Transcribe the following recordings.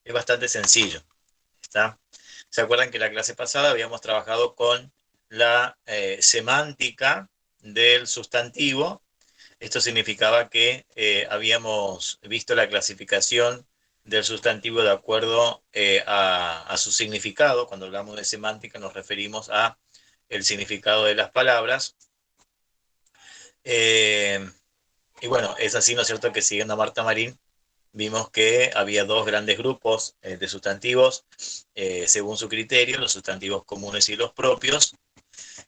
Es bastante sencillo. ¿Está? ¿Se acuerdan que la clase pasada habíamos trabajado con la semántica del sustantivo? Esto significaba que habíamos visto la clasificación del sustantivo de acuerdo a su significado. Cuando hablamos de semántica nos referimos a el significado de las palabras. Eh, y bueno, es así, ¿no es cierto?, que siguiendo a Marta Marín, vimos que había dos grandes grupos de sustantivos, según su criterio, los sustantivos comunes y los propios,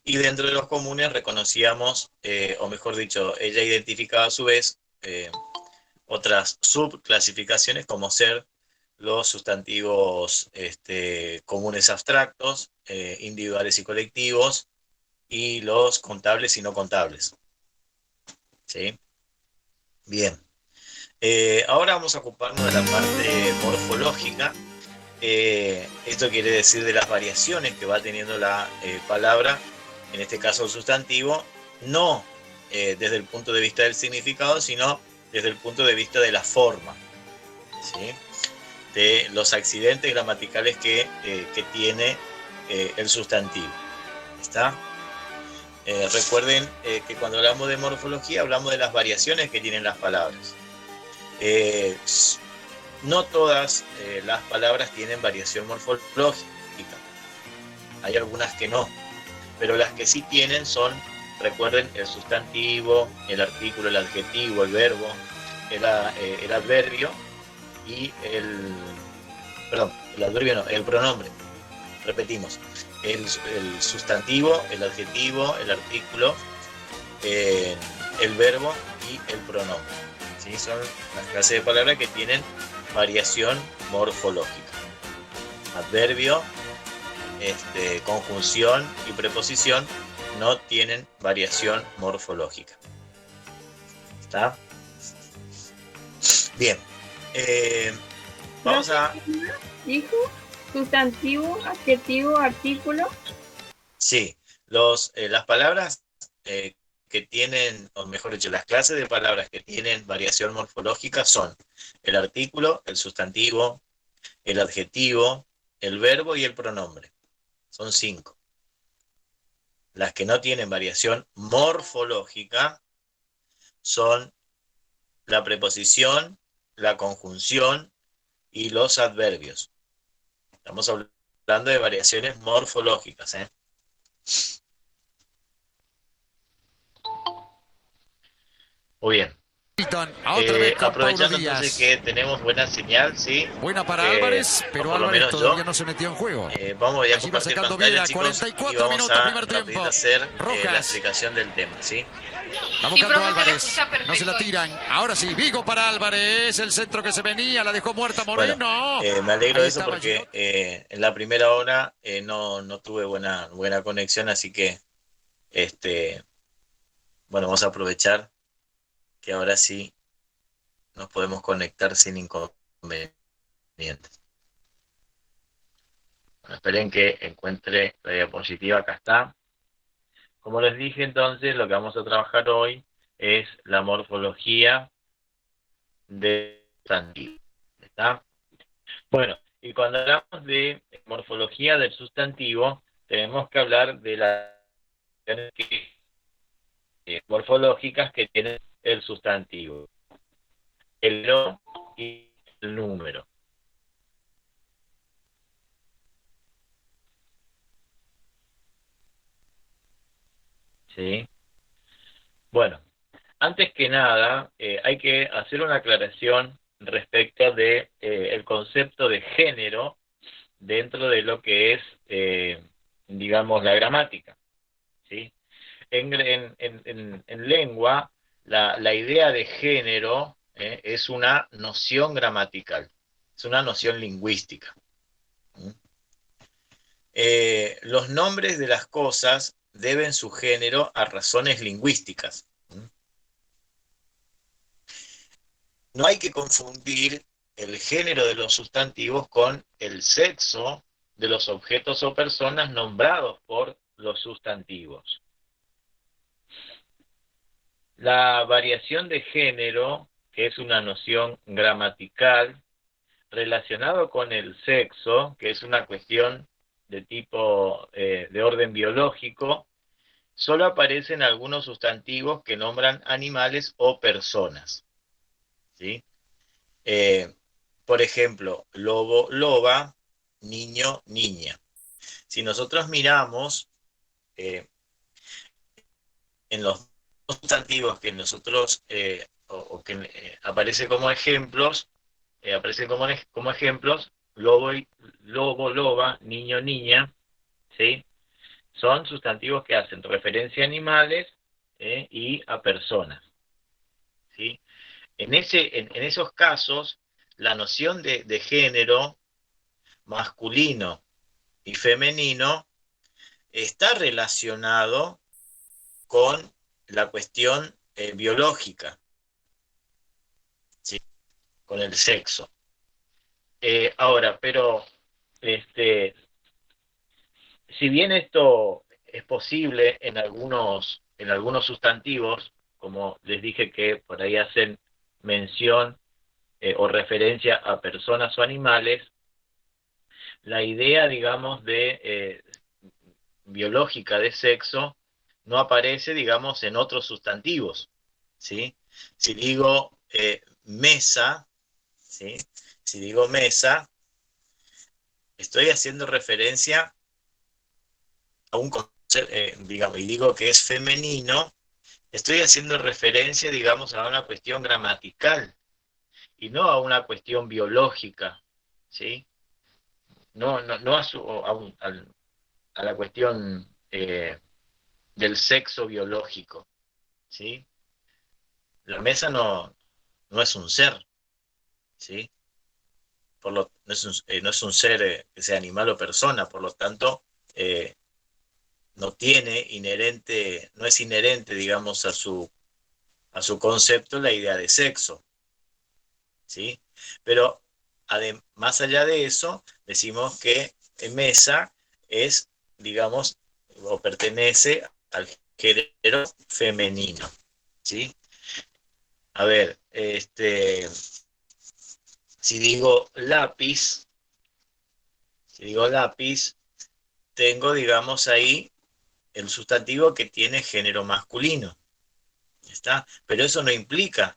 y dentro de los comunes reconocíamos, o mejor dicho, ella identificaba a su vez otras subclasificaciones como ser los sustantivos comunes abstractos, individuales y colectivos, y los contables y no contables. ¿Sí? Bien. Ahora vamos a ocuparnos de la parte morfológica. Esto quiere decir de las variaciones que va teniendo la palabra, en este caso el sustantivo, no desde el punto de vista del significado, sino desde el punto de vista de la forma, ¿sí? De los accidentes gramaticales que tiene el sustantivo. ¿Está? Recuerden que cuando hablamos de morfología hablamos de las variaciones que tienen las palabras. Eh, no todas las palabras tienen variación morfológica. Hay algunas que no, pero las que sí tienen son, recuerden, el sustantivo, el artículo, el adjetivo, el verbo, el adverbio y perdón, el adverbio no, el pronombre. Repetimos, el sustantivo, el adjetivo, el artículo, eh, el verbo y el pronombre. ¿Sí? Son las clases de palabras que tienen variación morfológica. Adverbio, conjunción y preposición no tienen variación morfológica. ¿Está? Bien. Vamos Profe, a... ¿qué más dijo? Sustantivo, adjetivo, artículo. Sí, las palabras que tienen, o mejor dicho, las clases de palabras que tienen variación morfológica son el artículo, el sustantivo, el adjetivo, el verbo y el pronombre. Son 5. Las que no tienen variación morfológica son la preposición, la conjunción y los adverbios. Estamos hablando de variaciones morfológicas, ¿eh? Muy bien. Otra vez con Paulo Aprovechando entonces Díaz. que tenemos buena señal, ¿sí? Buena para Álvarez, O pero por lo Álvarez menos yo. todavía no se metió en juego. Vamos a Allí va compartir sacando pantalla, Viera, chicos, y 44 vamos minutos, a primer rapidito tiempo. hacer la Rojas, explicación del tema, ¿sí? va Sí, buscando profe, se le Álvarez. escucha No se la perfecto. tiran. Ahora sí, Vigo para Álvarez. El centro que se venía, la dejó muerta Bueno, Moreno. me alegro Ahí de eso estaba Giroud. porque en la primera hora no tuve buena conexión, así que, este, bueno, vamos a aprovechar que ahora sí nos podemos conectar sin inconvenientes. Bueno, esperen que encuentre la diapositiva, acá está. Como les dije entonces, lo que vamos a trabajar hoy es la morfología de sustantivo. ¿Está? Bueno, y cuando hablamos de morfología del sustantivo, tenemos que hablar de las morfológicas que tiene el sustantivo, el no y el número. ¿Sí? Bueno, antes que nada, hay que hacer una aclaración respecto de el concepto de género dentro de lo que es, digamos, la gramática. ¿Sí? En lengua, la idea de género es una noción gramatical, es una noción lingüística. ¿Mm? Los nombres de las cosas deben su género a razones lingüísticas. ¿Mm? No hay que confundir el género de los sustantivos con el sexo de los objetos o personas nombrados por los sustantivos. La variación de género, que es una noción gramatical, relacionado con el sexo, que es una cuestión de tipo de orden biológico, solo aparecen algunos sustantivos que nombran animales o personas, ¿sí? Eh, por ejemplo, lobo, loba, niño, niña. Si nosotros miramos en los sustantivos que nosotros, o que aparece como ejemplos, aparecen como ejemplos, lobo, loba, niño, niña, ¿sí? Son sustantivos que hacen referencia a animales y a personas, ¿sí? En esos casos, la noción de género masculino y femenino está relacionado con la cuestión biológica, ¿sí? Con el sexo. Ahora, pero si bien esto es posible en algunos sustantivos, como les dije que por ahí hacen mención o referencia a personas o animales, la idea, digamos, de biológica de sexo no aparece, digamos, en otros sustantivos, ¿sí? Si digo mesa, ¿sí? Si digo mesa, estoy haciendo referencia a un concepto, digamos, y digo que es femenino, estoy haciendo referencia, digamos, a una cuestión gramatical y no a una cuestión biológica, ¿sí? No a la cuestión del sexo biológico, ¿sí? La mesa no es un ser, ¿sí? No es un ser que sea animal o persona, por lo tanto, no tiene inherente, no es inherente, digamos, a su concepto la idea de sexo, ¿sí? Pero más allá de eso, decimos que mesa es, digamos, o pertenece al género femenino, ¿sí? A ver, si digo lápiz, si digo lápiz, tengo, digamos, ahí el sustantivo que tiene género masculino, ¿está? Pero eso no implica,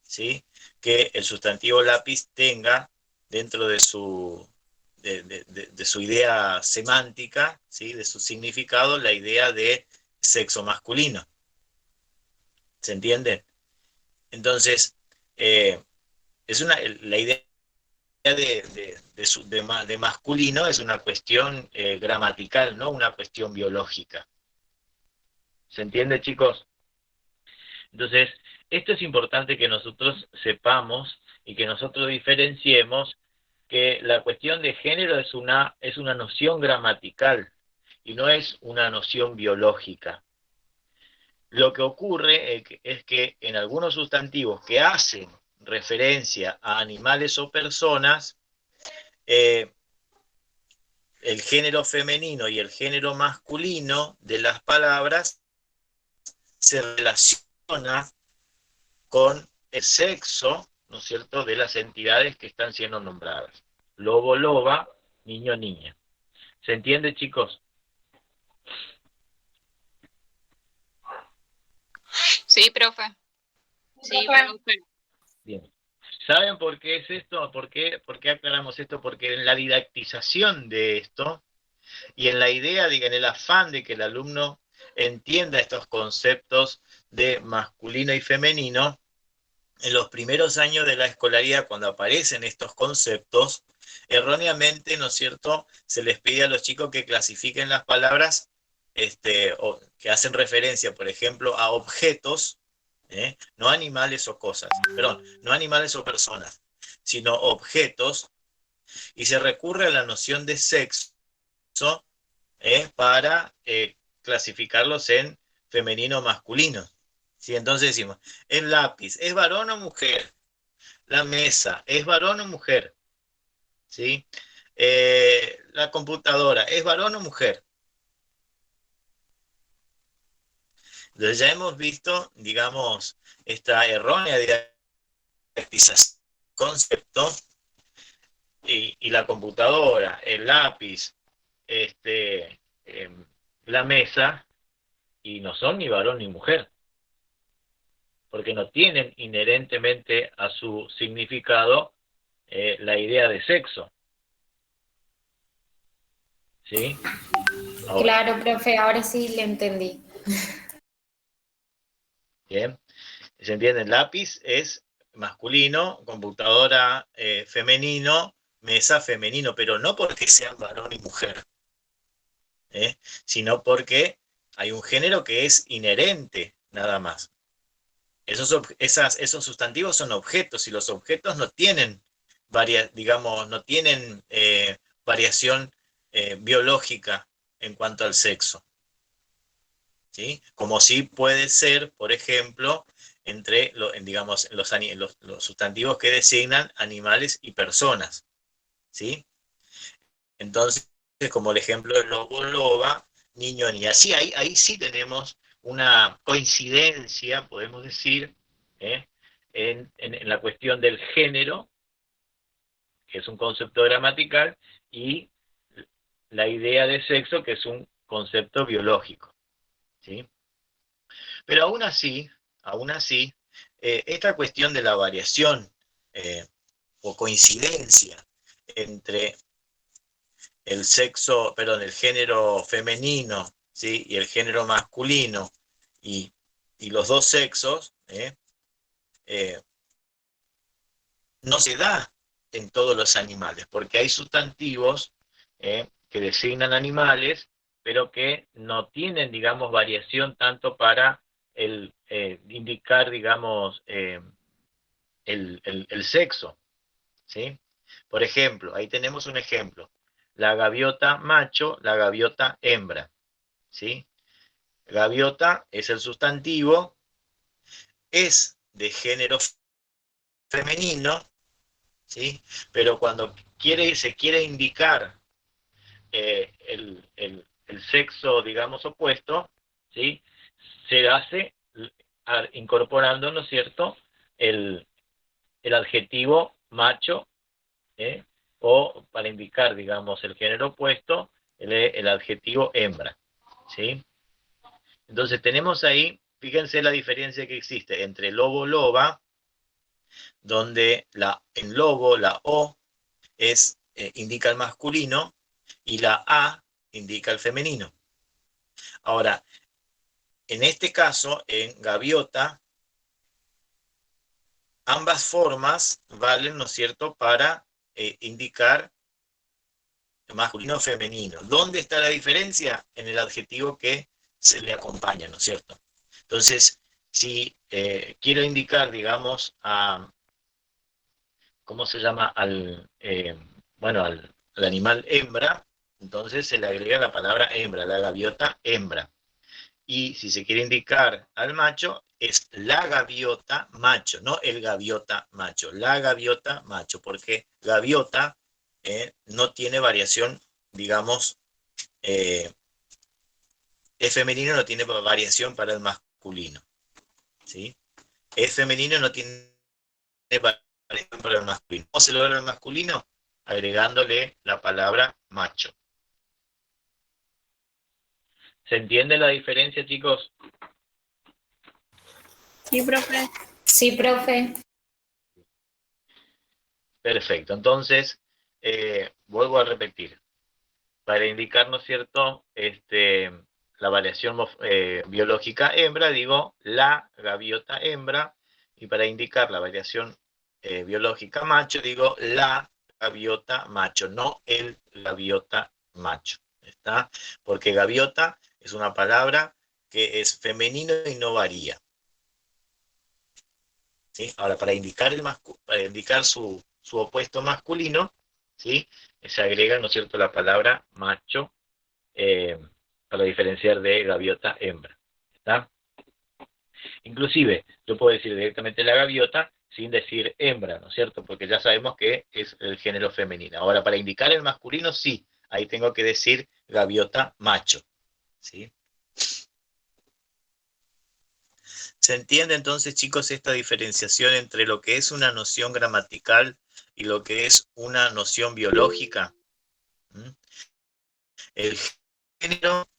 ¿sí? Que el sustantivo lápiz tenga dentro de de su idea semántica, ¿sí? De su significado, la idea de sexo masculino. ¿Se entiende? Entonces, eh, la idea de masculino es una cuestión gramatical, no una cuestión biológica. ¿Se entiende, chicos? Entonces, esto es importante que nosotros sepamos y que nosotros diferenciemos que la cuestión de género es una noción gramatical y no es una noción biológica. Lo que ocurre es que en algunos sustantivos que hacen referencia a animales o personas, eh, el género femenino y el género masculino de las palabras se relaciona con el sexo, ¿no es cierto?, de las entidades que están siendo nombradas. Lobo, loba, niño, niña. ¿Se entiende, chicos? Sí, profe. Sí, profe. Bien. ¿Saben por qué es esto? ¿Por qué aclaramos esto? Porque en la didactización de esto y en la idea, en el afán de que el alumno entienda estos conceptos de masculino y femenino, en los primeros años de la escolaridad, cuando aparecen estos conceptos, erróneamente, ¿no es cierto?, se les pide a los chicos que clasifiquen las palabras o que hacen referencia, por ejemplo, a objetos, no animales o cosas, perdón, no animales o personas, sino objetos, y se recurre a la noción de sexo para clasificarlos en femenino o masculino. ¿Sí? Entonces decimos, el lápiz, ¿es varón o mujer? La mesa, ¿es varón o mujer? ¿Sí? La computadora, ¿es varón o mujer? Entonces ya hemos visto, digamos, esta errónea didactización del concepto y la computadora, el lápiz, la mesa, y no son ni varón ni mujer, porque no tienen inherentemente a su significado la idea de sexo. ¿Sí? Ahora, Claro, profe, ahora sí le entendí. bien. ¿Se entiende? El lápiz es masculino, computadora femenino, mesa femenino, pero no porque sean varón y mujer, sino porque hay un género que es inherente, nada más. Esos sustantivos son objetos y los objetos no tienen, no tienen variación biológica en cuanto al sexo. ¿Sí? Como sí puede ser, por ejemplo, entre digamos, los sustantivos que designan animales y personas. ¿Sí? Entonces, como el ejemplo de lobo, loba, niño, niña. Sí, ahí sí tenemos una coincidencia, podemos decir, en la cuestión del género, que es un concepto gramatical, y la idea de sexo, que es un concepto biológico. ¿Sí? Pero aún así, esta cuestión de la variación o coincidencia entre el género femenino, ¿sí? Y el género masculino y los dos sexos, no se da en todos los animales, porque hay sustantivos que designan animales, pero que no tienen, digamos, variación tanto para indicar, digamos, el sexo, ¿sí? Por ejemplo, ahí tenemos un ejemplo. La gaviota macho, la gaviota hembra, ¿sí? Gaviota es el sustantivo, es de género femenino, ¿sí? Pero cuando se quiere indicar el sexo, digamos, opuesto, ¿sí? Se hace incorporando, ¿no es cierto?, el adjetivo macho, o para indicar, digamos, el género opuesto, el adjetivo hembra, ¿sí? Entonces tenemos ahí, fíjense la diferencia que existe entre lobo, loba, donde en lobo la O indica el masculino y la A indica el femenino. Ahora, en este caso, en gaviota, ambas formas valen, ¿no es cierto?, para indicar masculino o femenino. ¿Dónde está la diferencia? En el adjetivo que se le acompaña, ¿no es cierto? Entonces, si quiero indicar, digamos, ¿cómo se llama? Al animal hembra, entonces se le agrega la palabra hembra, la gaviota hembra. Y si se quiere indicar al macho, es la gaviota macho, no el gaviota macho, la gaviota macho, porque gaviota no tiene variación, digamos, es femenino, no tiene variación para el masculino, ¿sí? Es femenino, no tiene variación para el masculino. ¿Cómo se logra el masculino? Agregándole la palabra macho. ¿Se entiende la diferencia, chicos? Sí, profe. Sí, profe. Perfecto. Entonces, vuelvo a repetir. Para indicar, ¿no es cierto?, la variación biológica hembra, digo la gaviota hembra, y para indicar la variación biológica macho, digo la gaviota macho, no el gaviota macho. ¿Está? Porque gaviota es una palabra que es femenino y no varía. ¿Sí? Ahora, para indicar, su opuesto masculino, ¿sí?, se agrega, ¿no es cierto?, la palabra macho para diferenciar de gaviota hembra. ¿Está? Inclusive, yo puedo decir directamente la gaviota sin decir hembra, ¿no es cierto?, porque ya sabemos que es el género femenino. Ahora, para indicar el masculino, sí, ahí tengo que decir gaviota macho, ¿sí? ¿Se entiende entonces, chicos, esta diferenciación entre lo que es una noción gramatical y lo que es una noción biológica. El género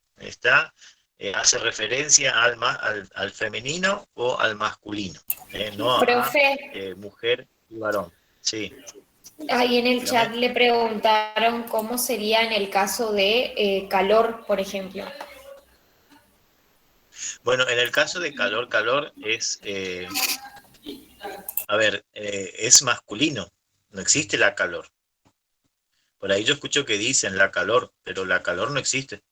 hace referencia al femenino o al masculino, no Profe, a mujer y varón. Sí, ahí en el dígame. chat le preguntaron cómo sería en el caso de calor, por ejemplo. Bueno, en el caso de calor es, es masculino, no existe la calor. Por ahí yo escucho que dicen la calor, pero la calor no existe.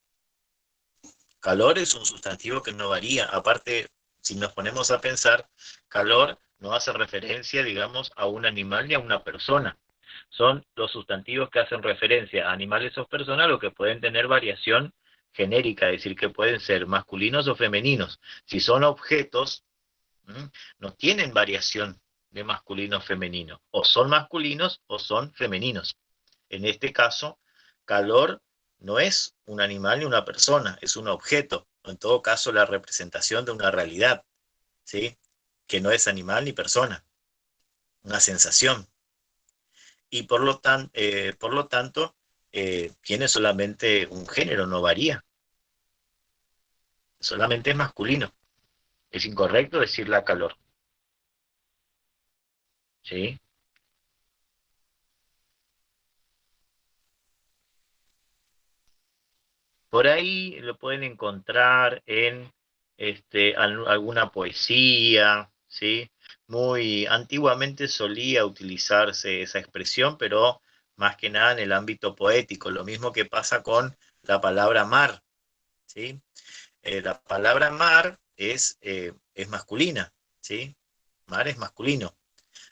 Calor es un sustantivo que no varía. Aparte, si nos ponemos a pensar, calor no hace referencia, digamos, a un animal ni a una persona. Son los sustantivos que hacen referencia a animales o personas, los que pueden tener variación genérica, es decir, que pueden ser masculinos o femeninos. Si son objetos, no tienen variación de masculino o femenino. O son masculinos o son femeninos. En este caso, calor no es un animal ni una persona, es un objeto, o en todo caso la representación de una realidad, ¿sí? Que no es animal ni persona, una sensación. Y por lo tanto, tiene solamente un género, no varía, solamente es masculino. Es incorrecto decir la calor, ¿sí? Por ahí lo pueden encontrar en alguna poesía, ¿sí? Muy antiguamente solía utilizarse esa expresión, pero más que nada en el ámbito poético. Lo mismo que pasa con la palabra mar, ¿sí? La palabra mar es masculina, ¿sí? Mar es masculino.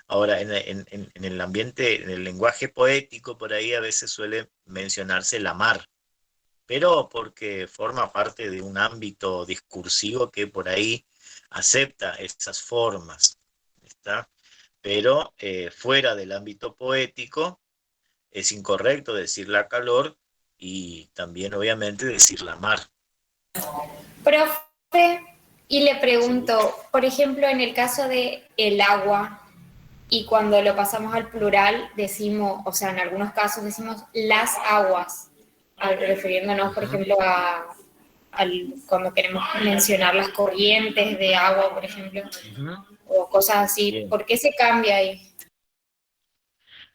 Ahora, en el ambiente, en el lenguaje poético, por ahí a veces suele mencionarse la mar, pero porque forma parte de un ámbito discursivo que por ahí acepta esas formas, ¿está? Pero fuera del ámbito poético es incorrecto decir la calor y también obviamente decir la mar. Profe, y le Sí. pregunto, por ejemplo, en el caso de el agua, y cuando lo pasamos al plural decimos, o sea, en algunos casos decimos las aguas, refiriéndonos, por Ujú. ejemplo, cuando queremos mencionar las corrientes de agua, por ejemplo, Ujú. o cosas así. Bien. ¿Por qué se cambia ahí?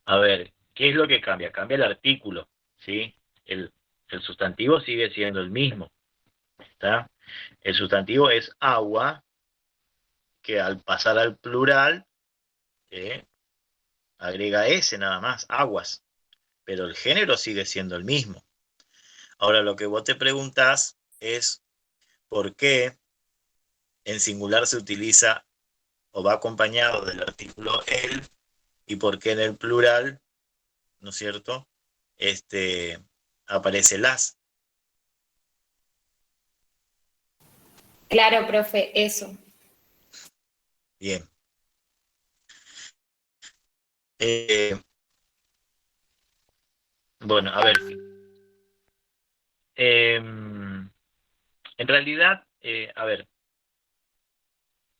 A ver, ¿qué es lo que cambia? Cambia el artículo, ¿sí? El sustantivo sigue siendo el mismo, ¿está? El sustantivo es agua, que al pasar al plural, agrega S nada más, aguas, pero el género sigue siendo el mismo. Ahora, lo que vos te preguntás es por qué en singular se utiliza o va acompañado del artículo el y por qué en el plural, ¿no es cierto? Aparece las. Claro, profe, eso. Bien. Eh, bueno, a ver. En realidad, a ver,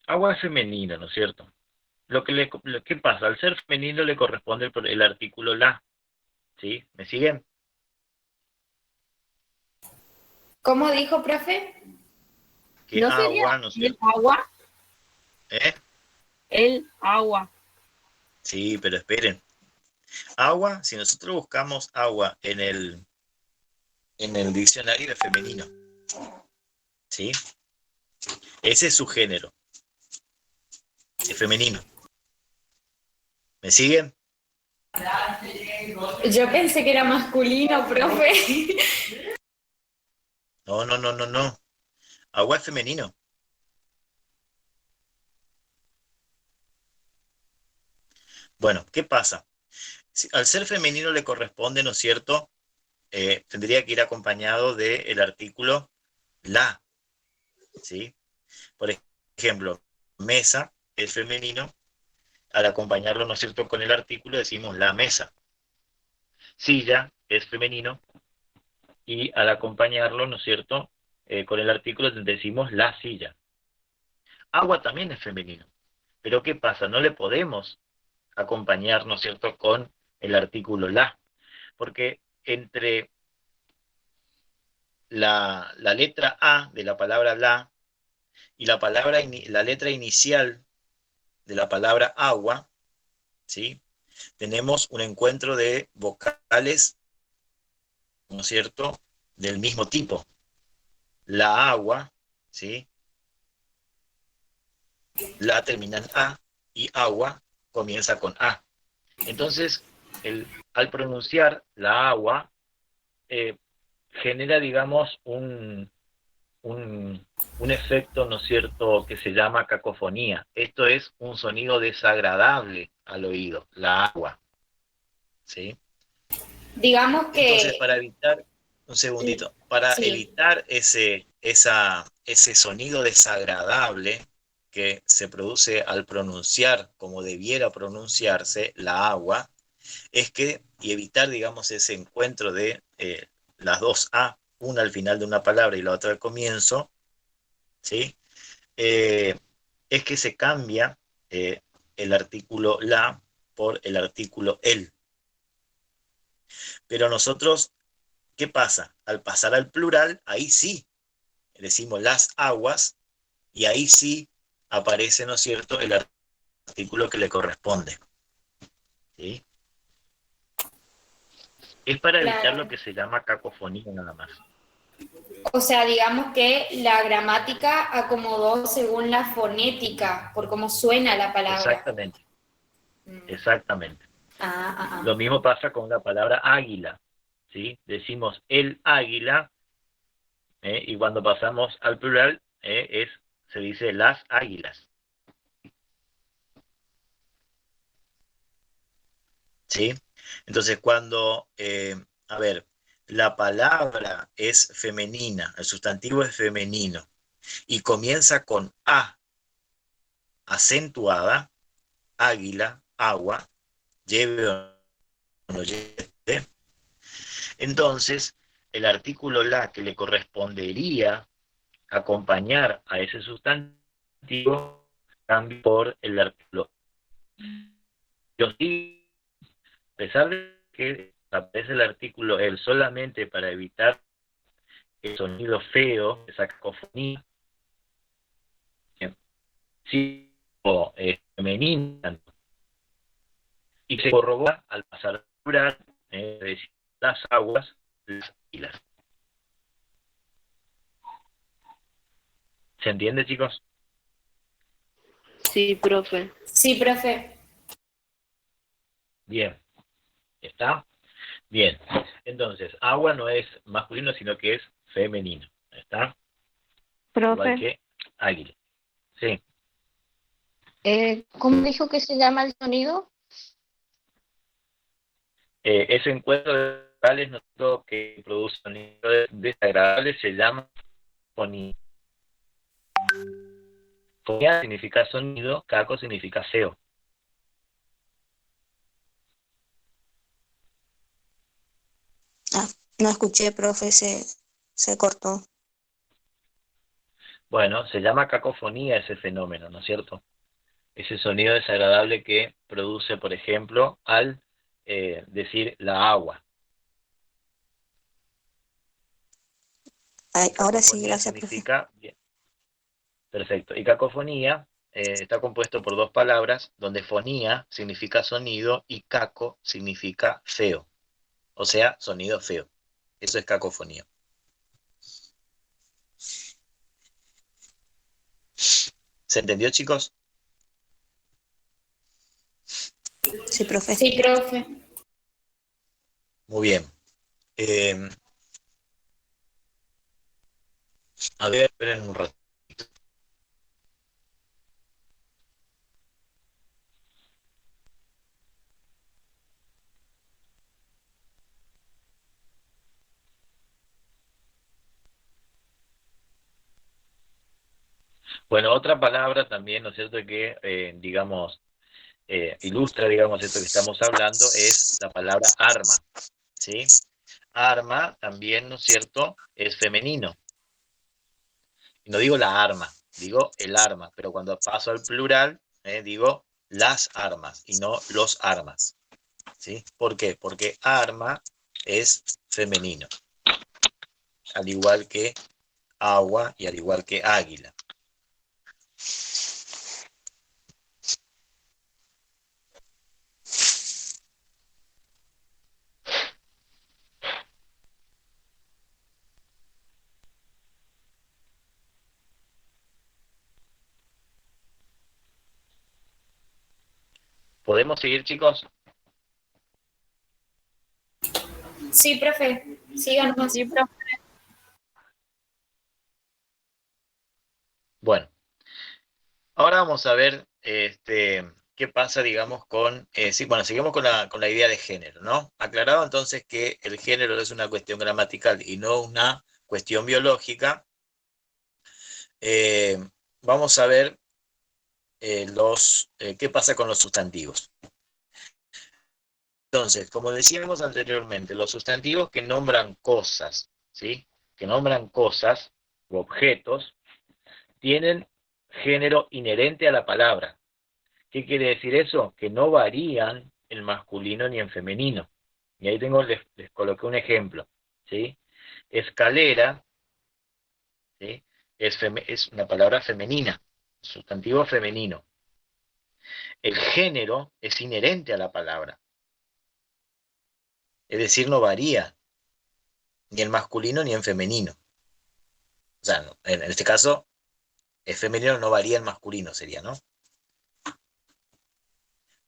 agua es femenina, ¿no es cierto? Lo que pasa, al ser femenino le corresponde el artículo la, ¿sí? ¿Me siguen? ¿Cómo dijo, profe? Que ¿No sería agua, ¿no es el cierto? agua? ¿Eh? El agua. Sí, pero esperen. Agua, si nosotros buscamos agua en el diccionario de femenino, ¿sí? Ese es su género, es femenino. ¿Me siguen? Yo pensé que era masculino, profe. No, no, no, no, no. Agua es femenino. Bueno, ¿qué pasa? Al ser femenino le corresponde, ¿no es cierto? Tendría que ir acompañado del artículo la, ¿sí? Por ejemplo, mesa es femenino, al acompañarlo, ¿no es cierto?, con el artículo decimos la mesa. Silla es femenino y al acompañarlo, ¿no es cierto?, con el artículo decimos la silla. Agua también es femenino. Pero ¿qué pasa? No le podemos acompañar, ¿no es cierto?, con el artículo la, porque entre la letra A de la palabra la y la letra inicial de la palabra agua, ¿sí?, tenemos un encuentro de vocales, ¿no es cierto?, del mismo tipo. La agua, ¿sí?, la termina en A y agua comienza con A. Entonces, al pronunciar la agua, genera, digamos, un efecto, ¿no es cierto?, que se llama cacofonía. Esto es un sonido desagradable al oído, la agua, ¿sí? Digamos que... Entonces, para evitar, un segundito, para Sí. evitar ese sonido desagradable que se produce al pronunciar como debiera pronunciarse la agua, y evitar, digamos, ese encuentro de las dos A, una al final de una palabra y la otra al comienzo, ¿sí? Es que se cambia el artículo la por el artículo el. Pero nosotros, ¿qué pasa? Al pasar al plural, ahí sí, decimos las aguas, y ahí sí aparece, ¿no es cierto?, el artículo que le corresponde, ¿sí? Es para evitar lo que se llama cacofonía nada más. O sea, digamos que la gramática acomodó según la fonética, por cómo suena la palabra. Exactamente, exactamente. Ah. Lo mismo pasa con la palabra águila, ¿sí? Decimos el águila, y cuando pasamos al plural, se dice las águilas. ¿Sí? Entonces, cuando, la palabra es femenina, el sustantivo es femenino, y comienza con A acentuada, águila, agua, lleve o no lleve, entonces el artículo la que le correspondería acompañar a ese sustantivo cambia por el artículo. Yo sí, a pesar de que aparece el artículo el solamente para evitar el sonido feo, esa cacofonía, sí, o femenina, y se corrobora al pasar al plural, decir las aguas, las islas. ¿Se entiende, chicos? Sí, profe. Sí, profe. Bien. ¿Está? Bien. Entonces, agua no es masculino, sino que es femenino. ¿Está? Igual Profe, que águila. Sí. ¿cómo dijo que se llama el sonido? Ese encuentro de vocales nosotros que produce sonidos desagradables se llama fonía. Fonía significa sonido, caco significa feo. No escuché, profe, se cortó. Bueno, se llama cacofonía ese fenómeno, ¿no es cierto? Ese sonido desagradable que produce, por ejemplo, al decir la agua. Ay, ahora sí, Cacofonía gracias, profe. significa, bien, perfecto. Y cacofonía está compuesto por dos palabras, donde fonía significa sonido y caco significa feo. O sea, sonido feo. Eso es cacofonía. ¿Se entendió, chicos? Sí, profe. Sí, profe. Muy bien. A ver, esperen un rato. Bueno, otra palabra también, ¿no es cierto?, que, digamos, ilustra, digamos, esto que estamos hablando, es la palabra arma, ¿sí? Arma también, ¿no es cierto?, es femenino. Y no digo la arma, digo el arma, pero cuando paso al plural, digo las armas y no los armas. ¿Sí? ¿Por qué? Porque arma es femenino, al igual que agua y al igual que águila. ¿Podemos seguir, chicos? Sí, profe, síganos. Sí, profe. Bueno, ahora vamos a ver qué pasa, digamos, con... sí, bueno, seguimos con la idea de género, ¿no? Aclarado entonces que el género es una cuestión gramatical y no una cuestión biológica. Vamos a ver qué pasa con los sustantivos. Entonces, como decíamos anteriormente, los sustantivos que nombran cosas, ¿sí? Que nombran cosas u objetos, tienen género inherente a la palabra. ¿Qué quiere decir eso? Que no varían en masculino ni en femenino. Y ahí les coloqué un ejemplo, ¿sí? Escalera, ¿sí? Es una palabra femenina, sustantivo femenino. El género es inherente a la palabra. Es decir, no varía ni en masculino ni en femenino. O sea, en este caso, el femenino no varía en masculino, sería, ¿no?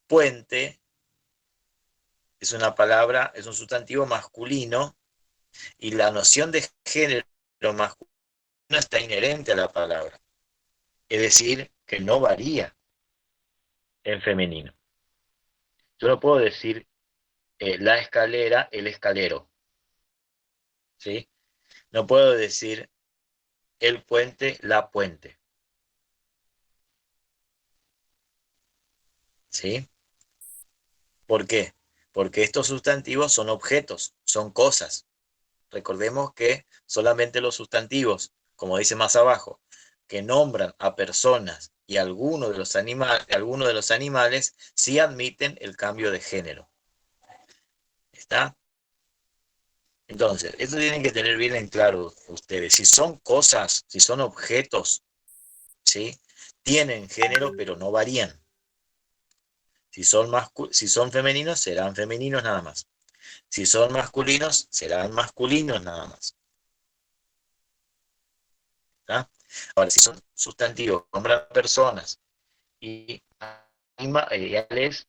Puente es una palabra, es un sustantivo masculino y la noción de género masculino está inherente a la palabra. Es decir, que no varía en femenino. Yo no puedo decir la escalera, el escalero. ¿Sí? No puedo decir el puente, la puente. ¿Sí? ¿Por qué? Porque estos sustantivos son objetos, son cosas. Recordemos que solamente los sustantivos, como dice más abajo, que nombran a personas y algunos de los animales sí admiten el cambio de género. ¿Está? Entonces, esto tienen que tener bien en claro ustedes. Si son cosas, si son objetos, ¿sí? Tienen género, pero no varían. Si son femeninos, serán femeninos nada más. Si son masculinos, serán masculinos nada más. ¿Está? Ahora, si son sustantivos, nombran personas y animales,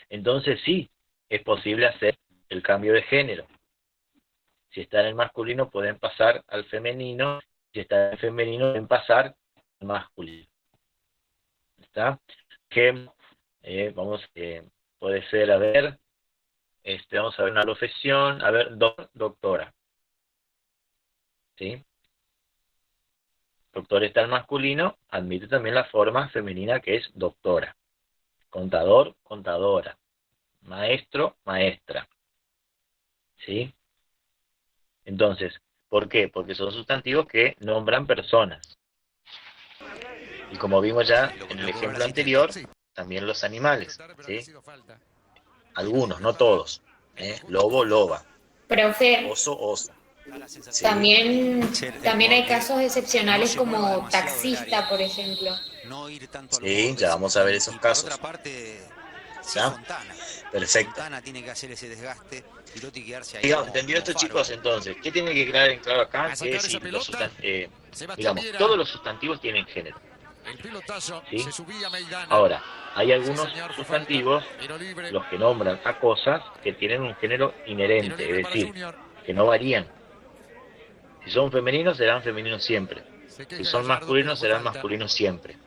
entonces sí, es posible hacer el cambio de género. Si está en el masculino, pueden pasar al femenino. Si está en el femenino, pueden pasar al masculino. ¿Está? Puede ser, a ver, vamos a ver una profesión, a ver, doctora. ¿Sí? Doctor está en masculino, admite también la forma femenina que es doctora. Contador, contadora. Maestro, maestra. ¿Sí? Entonces, ¿por qué? Porque son sustantivos que nombran personas. Y como vimos ya en el ejemplo anterior, también los animales, ¿sí? Algunos, no todos. Lobo, loba. Profe, Oso, osa. ¿Sí? también hay casos excepcionales como taxista, por ejemplo. Sí, ya vamos a ver esos casos. ¿Ya? Perfecto. Digamos, ¿entendió esto, chicos? Entonces, ¿qué tiene que quedar en claro acá? Que si digamos, todos los sustantivos tienen género. ¿Sí? Ahora, hay algunos sustantivos, los que nombran a cosas, que tienen un género inherente, es decir, que no varían. Si son femeninos, serán femeninos siempre. Si son masculinos, serán masculinos siempre.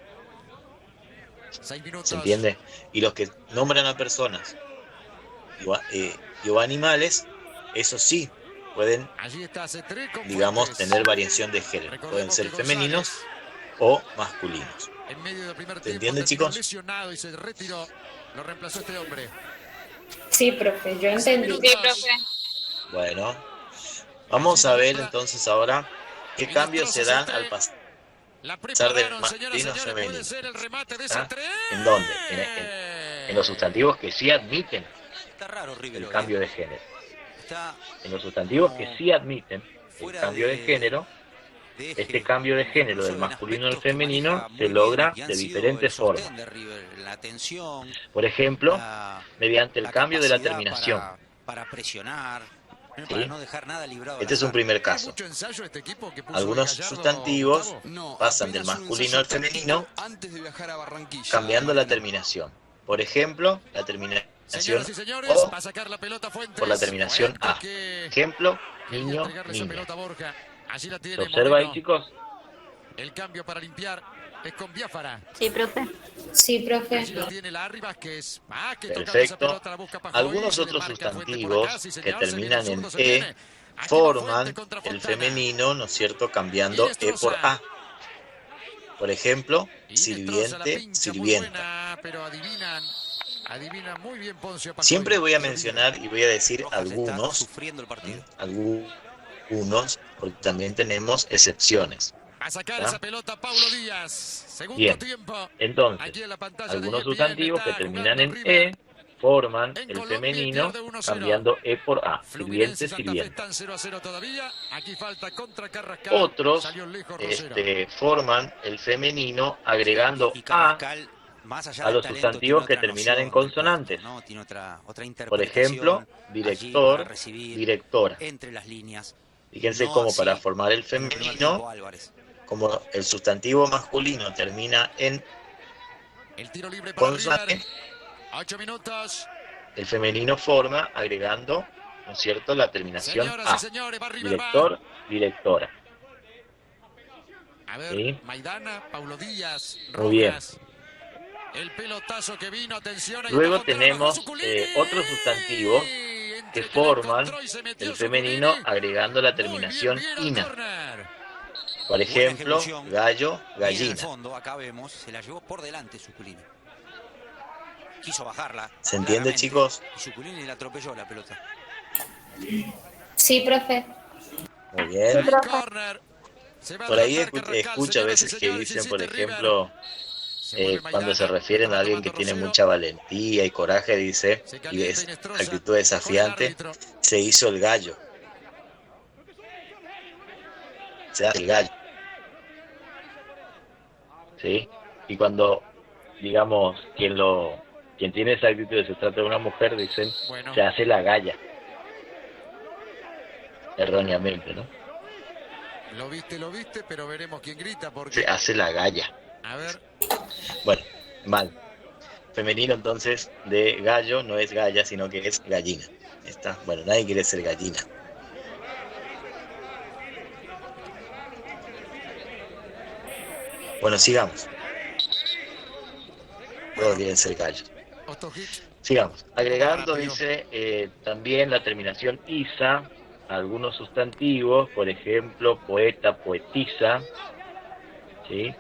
¿Se entiende? Y los que nombran a personas y animales, esos sí pueden, digamos, tener variación de género. Pueden ser femeninos o masculinos. ¿Se entiende, chicos? Sí, profe, yo entendí. Sí, profe. Bueno, vamos a ver entonces ahora qué cambios se dan al pasar La pasar del prepararon, señoras y masculino al señores, femenino. puede ser el remate de ¿Está? ese tren. ¿En dónde? En los sustantivos que sí admiten Está raro River el hoy, cambio de género. Está En los sustantivos que sí admiten el fuera cambio de género, de eje. este cambio de género Incluso del en masculino al aspectos que femenino maneja muy se bien logra y han de sido diferentes el sostén formas. de River, la atención, Por ejemplo, la- mediante el la cambio de la capacidad terminación. para presionar, ¿Sí? para no dejar nada librado al Este es un azar. primer ¿Hay caso. mucho ensayo este equipo que puso Algunos hoy Gallardo, sustantivos Gustavo? No, pasan del apenas un masculino ensayo al femenino táctico antes de viajar a Barranquilla. cambiando la Mariano. terminación. Por ejemplo, la terminación Señoras y señores, O va a sacar la pelota Fuentes. por la terminación Fuentes A. que Ejemplo, quería niño, entregarle esa niña. pelota a Borja. Allí la ¿Se tiene observa ahí, Moreno. chicos? El cambio para limpiar es con Biafara. Sí, profe. Sí, profe. Allí lo tiene la Arribas, que es... que toca esa Perfecto. pelota, la busca Pajoy, Algunos se le otros marca Fuentes por sustantivos acá, sí, que señor, se viene terminan el en zurdo, se viene. E Aquí va forman Fuentes contra el Fontana. femenino, ¿no es cierto?, cambiando Y E por A. Por ejemplo, Y destroza la sirviente, pincha, muy sirvienta. buena, pero adivinan muy bien Poncio Pajoy. Siempre voy a mencionar y voy a decir Rojas está algunos, sufriendo el partido. algunos, porque también tenemos excepciones. A sacar ¿Ya? esa pelota Paulo Díaz. Segundo Bien. tiempo. Entonces, Aquí en la pantalla algunos de ESPN sustantivos que está terminan en jugando E River. forman En el Colombia femenino pierde 1-0. cambiando E por A. Fluminense Sirviente, y Santa Fe sirvienta. están 0-0 todavía. Aquí falta contra Carrascal. Otros Salió lejos Rosero. forman el femenino agregando Y A Carrascal, más allá a del los talento, sustantivos tiene que otra terminan en noción del consonantes. puesto, ¿no? Tiene otra Por interpretación ejemplo, allí para director, recibir directora. entre las líneas. Fíjense No cómo así para formar el en el primer tiempo, femenino, Álvarez. como el sustantivo masculino termina en El tiro libre para consonante, River. 8 minutos. el femenino forma agregando, ¿no es cierto?, la terminación Señoras A. y señores, va River, Director, directora. A ver, Sí. Maidana, Paulo Díaz, Muy bien. Rojas. El pelotazo que vino, atención. Ahí Luego está Fontana, tenemos bajó Zuculini. otros sustantivos Entre que la forman encontró y se metió el femenino Zuculini. agregando la Muy terminación bien, al ina. córner. Por Buena ejemplo, ejecución. gallo, Bien en gallina. el fondo, acá vemos, se la llevó por delante Zuculini. Quiso bajarla. ¿Se entiende, claramente, chicos? Y Zuculini le atropelló la pelota. Sí, profe. Muy bien. Hay córner. Se va a Por ahí adelantar Carrascal, escucho a señoras y veces que señores, dicen, por insiste River. ejemplo, Se mueve cuando se Maidana, refieren a alguien que estaba tiene tomando mucha valentía y coraje, dice, Se y calienta es Inestrosa actitud con el desafiante, árbitro. se hizo el gallo. Se hace el gallo. ¿Sí? Y cuando, digamos, quien tiene esa actitud se trata de una mujer, dicen, Bueno. se hace la galla. Erróneamente, ¿no? Lo viste, pero veremos quién grita porque... Se hace la galla. A ver, Bueno, mal. Femenino entonces de gallo no es galla, sino que es gallina. Está. Bueno, nadie quiere ser gallina. Bueno, sigamos. Todos quieren ser gallos. Ostojic. Sigamos. Agregando, Rápido. dice, también la terminación isa a algunos sustantivos, por ejemplo, poeta, poetisa, ¿sí?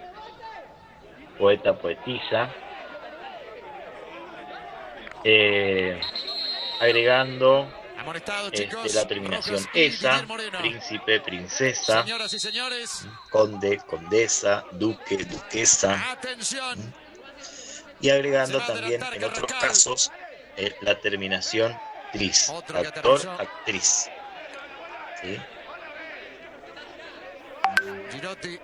Poeta, poetisa. Agregando Amonestado, chicos. la terminación Rojas y esa, Didier Moreno. príncipe, princesa, Señoras y señores, conde, condesa, duque, duquesa. atención. Y agregando Se va a también adelantar en otros Carrascal. casos la terminación tris, Otro que actor, aterrizó. actriz. ¿Sí? Girotti.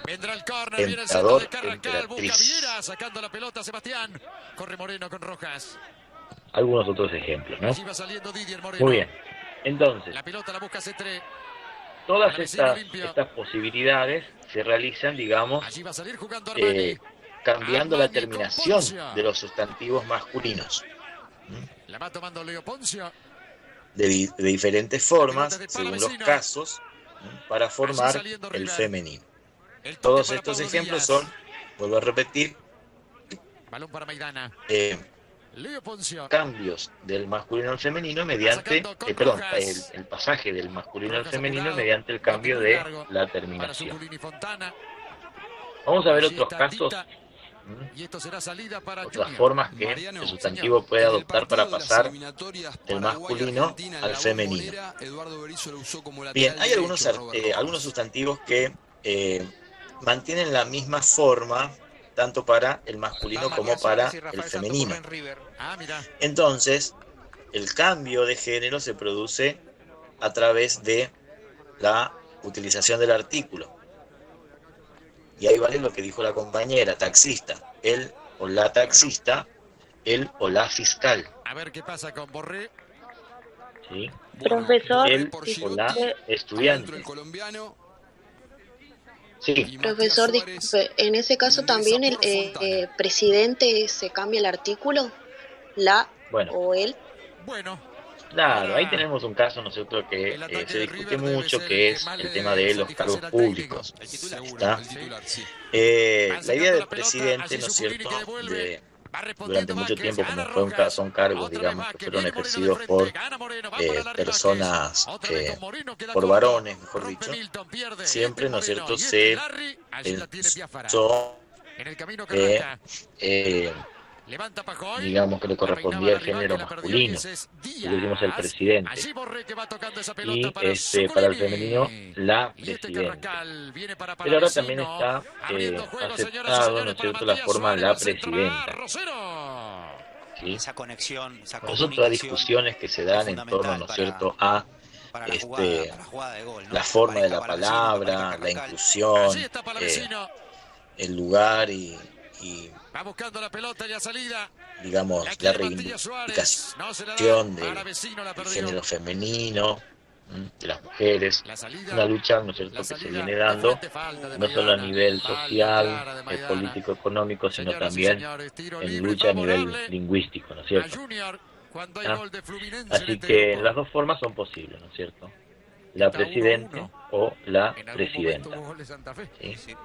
Vendrá el córner, viene el centro Tentador, de Carrascal, busca emperatriz. Viera, sacando la pelota Sebastián. Corre Moreno con Rojas. Algunos otros ejemplos, ¿no? Allí va saliendo Didier Moreno. Muy bien. Entonces, La pelota la busca Cetré. todas Vecino limpio. estas posibilidades se realizan, digamos, Allí va a salir jugando Armani. cambiando la Armani con terminación Poncio. de los sustantivos masculinos. La va tomando Leo Poncio. De diferentes formas, pelota de según los Palavecino. casos, para formar saliendo el River. femenino. El toque Todos para estos Paulo ejemplos Díaz. son, vuelvo a repetir, Balón para Maidana. Leo Poncio. cambios del masculino al femenino mediante, Sacando con perdón, Rojas. el pasaje del masculino al Rojas femenino apurado. mediante el cambio Bote muy de largo la Para terminación. Zuculini Fontana. Vamos a ver Allí otros está casos Tita. Y esto será salida para Otras Junior. formas que Mariano, el sustantivo puede en el adoptar para partido de las pasar eliminatorias del masculino Paraguay-Argentina en al la femenino. Bombonera, Eduardo Berizzo lo usó como lateral Bien, hay derecho, Robert Rojas. algunos sustantivos que mantienen la misma forma tanto para el masculino como para el femenino. Ah, mira. Entonces, el cambio de género se produce a través de la utilización del artículo. Y ahí vale lo que dijo la compañera, taxista. Él o la taxista, él o la fiscal. A ver qué pasa con Borré. ¿Sí? Profesor, Él por o la Girotti, adentro el estudiante. colombiano. Sí, Y Matías profesor, Suárez disculpe, en ese caso ingresa también el por Fontana. presidente se cambia el artículo, la bueno, o él. Bueno, claro, ahí tenemos un caso, ¿no es cierto?, que el ataque se de discute River debe mucho, ser que el es mal el de tema de los cargos satisfacer al técnico. públicos. El titular, ¿Está? el titular, sí. La idea del Van sacando la pelota, presidente, allí ¿no es Zuculini cierto?, que devuelve. de, Va respondiendo durante mucho Vázquez, tiempo, gana como Rojas. son cargos, Otra digamos, vez que Vázquez, fueron viene Moreno de ejercidos frente, por gana Moreno, va para Larry personas Vázquez. Otra vez con Moreno, queda por corto. varones, mejor Rompe dicho, Milton, pierde. siempre, ¿no es Moreno cierto?, y se Larry, allí la tiene Diáfara. pensó En el camino que, Carrasca. Levanta Pajoy. digamos, que le La peinaba correspondía al Larry género Vázquez, la perdió y masculino, ese es y le dimos el Díaz. presidente, Allí Borré que va tocando esa y pelota para para el Zuculini. femenino, la Y este presidenta. Carrascal viene para Pero ahora también Palavecino, está abriendo juego, señoras y aceptado, ¿no señores, es para cierto?, la Matías forma de Suárez, la el centro va presidenta. Rosero. ¿Sí? Esa conexión, esa Nosotros las comunicación discusiones que se es dan en torno, fundamental ¿no es cierto?, a para la jugada de gol, ¿no? la forma de Aparezca la Palavecino, que aparezca palabra, la Carrascal. inclusión, Allí está Palavecino. el lugar y, Va buscando la pelota y la salida. digamos, La la quiere Matías Suárez. No se la da. reivindicación Palavecino la del perdió. género femenino, de las mujeres, La salida. una lucha, ¿no es cierto?, La que se salida viene de dando, frente, falta de no solo a Maidana. nivel Falta social, clara de Maidana. político, económico, sino Señoras y también señores, tiro en libre lucha a nivel favorable lingüístico, ¿no es a cierto? Junior cuando hay Ah. gol de Fluminense en Así este que grupo. las dos formas son posibles, ¿no es cierto? La Está 1-1. presidente o la En algún presidenta. momento hubo gol de Santa Fe. ¿Sí? Sí.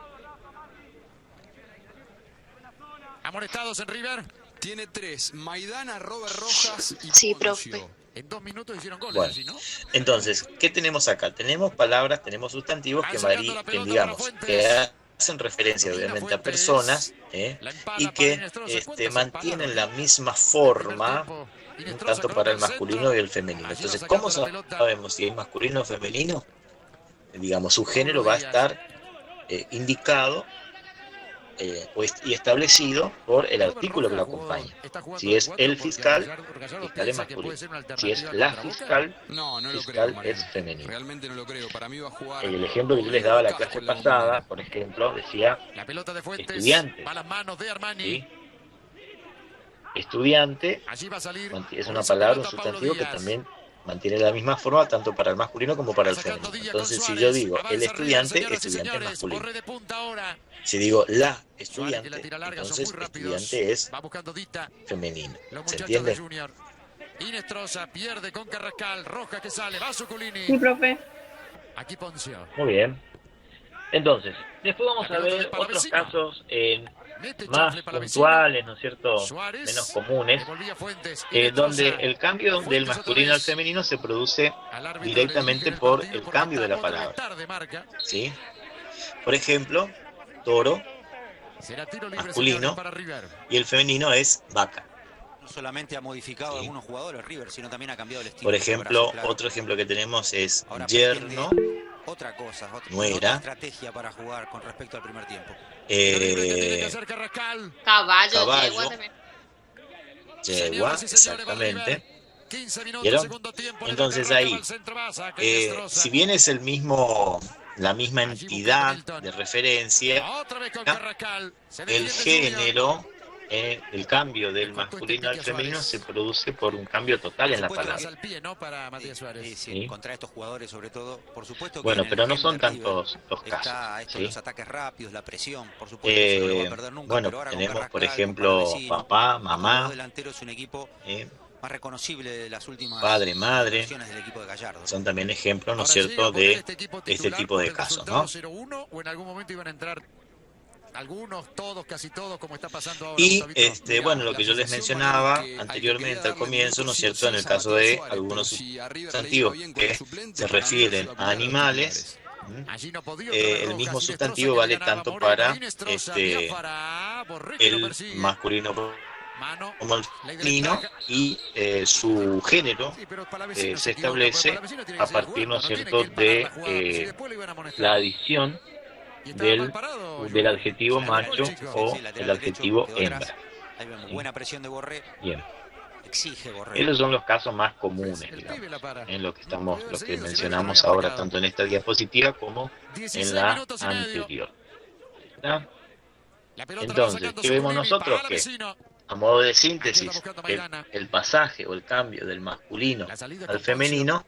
Amonestados en River. Tiene tres, Maidana, Robert Rojas y Sí, Poncio. profe. En 2 minutos hicieron goles Bueno, allí, ¿no? entonces, ¿qué tenemos acá? Tenemos palabras, tenemos sustantivos Van que, sacando la pelota digamos, para Fuentes. que hacen referencia Domina obviamente a Fuentes. personas La empala y para que Inestrosa. ¿Cuántas mantienen empalas, la River? misma Primer forma, tiempo. Inestrosa tanto coloca para el el centro. masculino y el femenino. Allí va Entonces, sacando ¿cómo la pelota. sabemos si es masculino o femenino? Digamos, su género Pablo va a Díaz. estar indicado y establecido por el Robert artículo que lo Rojas jugó- acompaña. está jugando Si de es cuatro el porque fiscal, Gallardo fiscal es piensa que masculino. puede ser una Si es alternativa la contra Boca. fiscal, No, no lo fiscal creo, es Mariano. femenino. Realmente no lo creo. Para mí va a jugar. El ejemplo que yo les daba la clase Casco en la pasada, Bombonera. por ejemplo, decía La pelota de Fuentes estudiantes. va a las manos de Armani. ¿sí? Estudiante Allí va a salir. es con una esa palabra, un pelota Pablo sustantivo que Díaz. también mantiene la misma forma tanto para el masculino como para el Sacando femenino. Díaz con Entonces, si Suárez. yo digo Avanza el River, estudiante, señoras y estudiante es señores. masculino. Borré de punta ahora. Si digo la Suárez que estudiante, la tira larga, son entonces muy rápidos. estudiante es Va buscando Dita. femenino. Los ¿Se muchachos entiende? de Junior. Inestrosa pierde con Carrascal. Roja que sale. Va Zuculini. Sí, profe. Aquí Poncio. Muy bien. Entonces, después vamos La a pelota ver de otros Palavecino. casos Mete más chanfle para Vecino. puntuales, ¿no es cierto? Suárez. Menos comunes, Devolvía Fuentes. donde Inestrosa. el cambio del Fuentes masculino otra al vez. femenino se produce Al árbitro directamente le dirigen por partido el porque cambio de la está otra vez palabra. tarde, marca. ¿Sí? Por ejemplo, toro Será tiro libre, masculino señores, para River. y el femenino es vaca. No solamente ha modificado Sí. algunos jugadores River, sino también ha cambiado el estilo. Por de ejemplo, juego, claro. otro ejemplo que tenemos es Ahora yerno, otra cosa, nuera. otra estrategia para jugar con respecto al primer tiempo. Tiro libre que tiene que eh, hacer Carrascal. Caballo, Caballo. yegua también. yegua, Señoras y señores, va exactamente. River. 15 minutos, ¿Vieron? segundo tiempo. Entonces Arranca ahí, al centro, va, saca si Inestrosa. bien es la misma Allí busca entidad Milton. de referencia, Otra vez con Carrascal. Se el defiende Junior. género, el cambio del Le contó masculino al este pique a femenino Suárez. se produce por un cambio total en la Por supuesto palabra. Al pie, ¿no? Para Matías Suárez. Sí, Sí. contra estos jugadores sobre todo, por supuesto que Bueno, en el pero no gen son de River tantos los está casos. esto, ¿sí? los ataques rápidos, la presión, por supuesto, eso no lo va a perder nunca, Bueno, pero ahora con tenemos por Carrascal, con ejemplo Palavecino, papá, bajo los mamá, dos delanteros es un equipo más reconocible de las últimas padre, madre, versiones del equipo de Gallardo. son también ejemplos, ¿no es Ahora llega cierto?, a poner de este equipo este titular tipo por de el casos, resultado ¿no? 0-1, o en algún momento iban a entrar algunos, todos, casi todos, como está pasando ahora. Y Gustavito. bueno, lo que yo les mencionaba anteriormente al comienzo, ¿no es cierto?, en el caso de algunos sustantivos que se refieren a animales, Allí no podía el mismo sustantivo vale tanto para el masculino como el femenino, y su género se establece a partir, ¿no es cierto?, de la adición del adjetivo macho o el adjetivo hembra. Ahí buena presión de Borré. Bien. Exige Borré. Esos son los casos más comunes, digamos, en lo que mencionamos ahora, tanto en esta diapositiva como en la anterior. ¿Está? Entonces, ¿qué vemos nosotros? Que a modo de síntesis, el pasaje o el cambio del masculino al femenino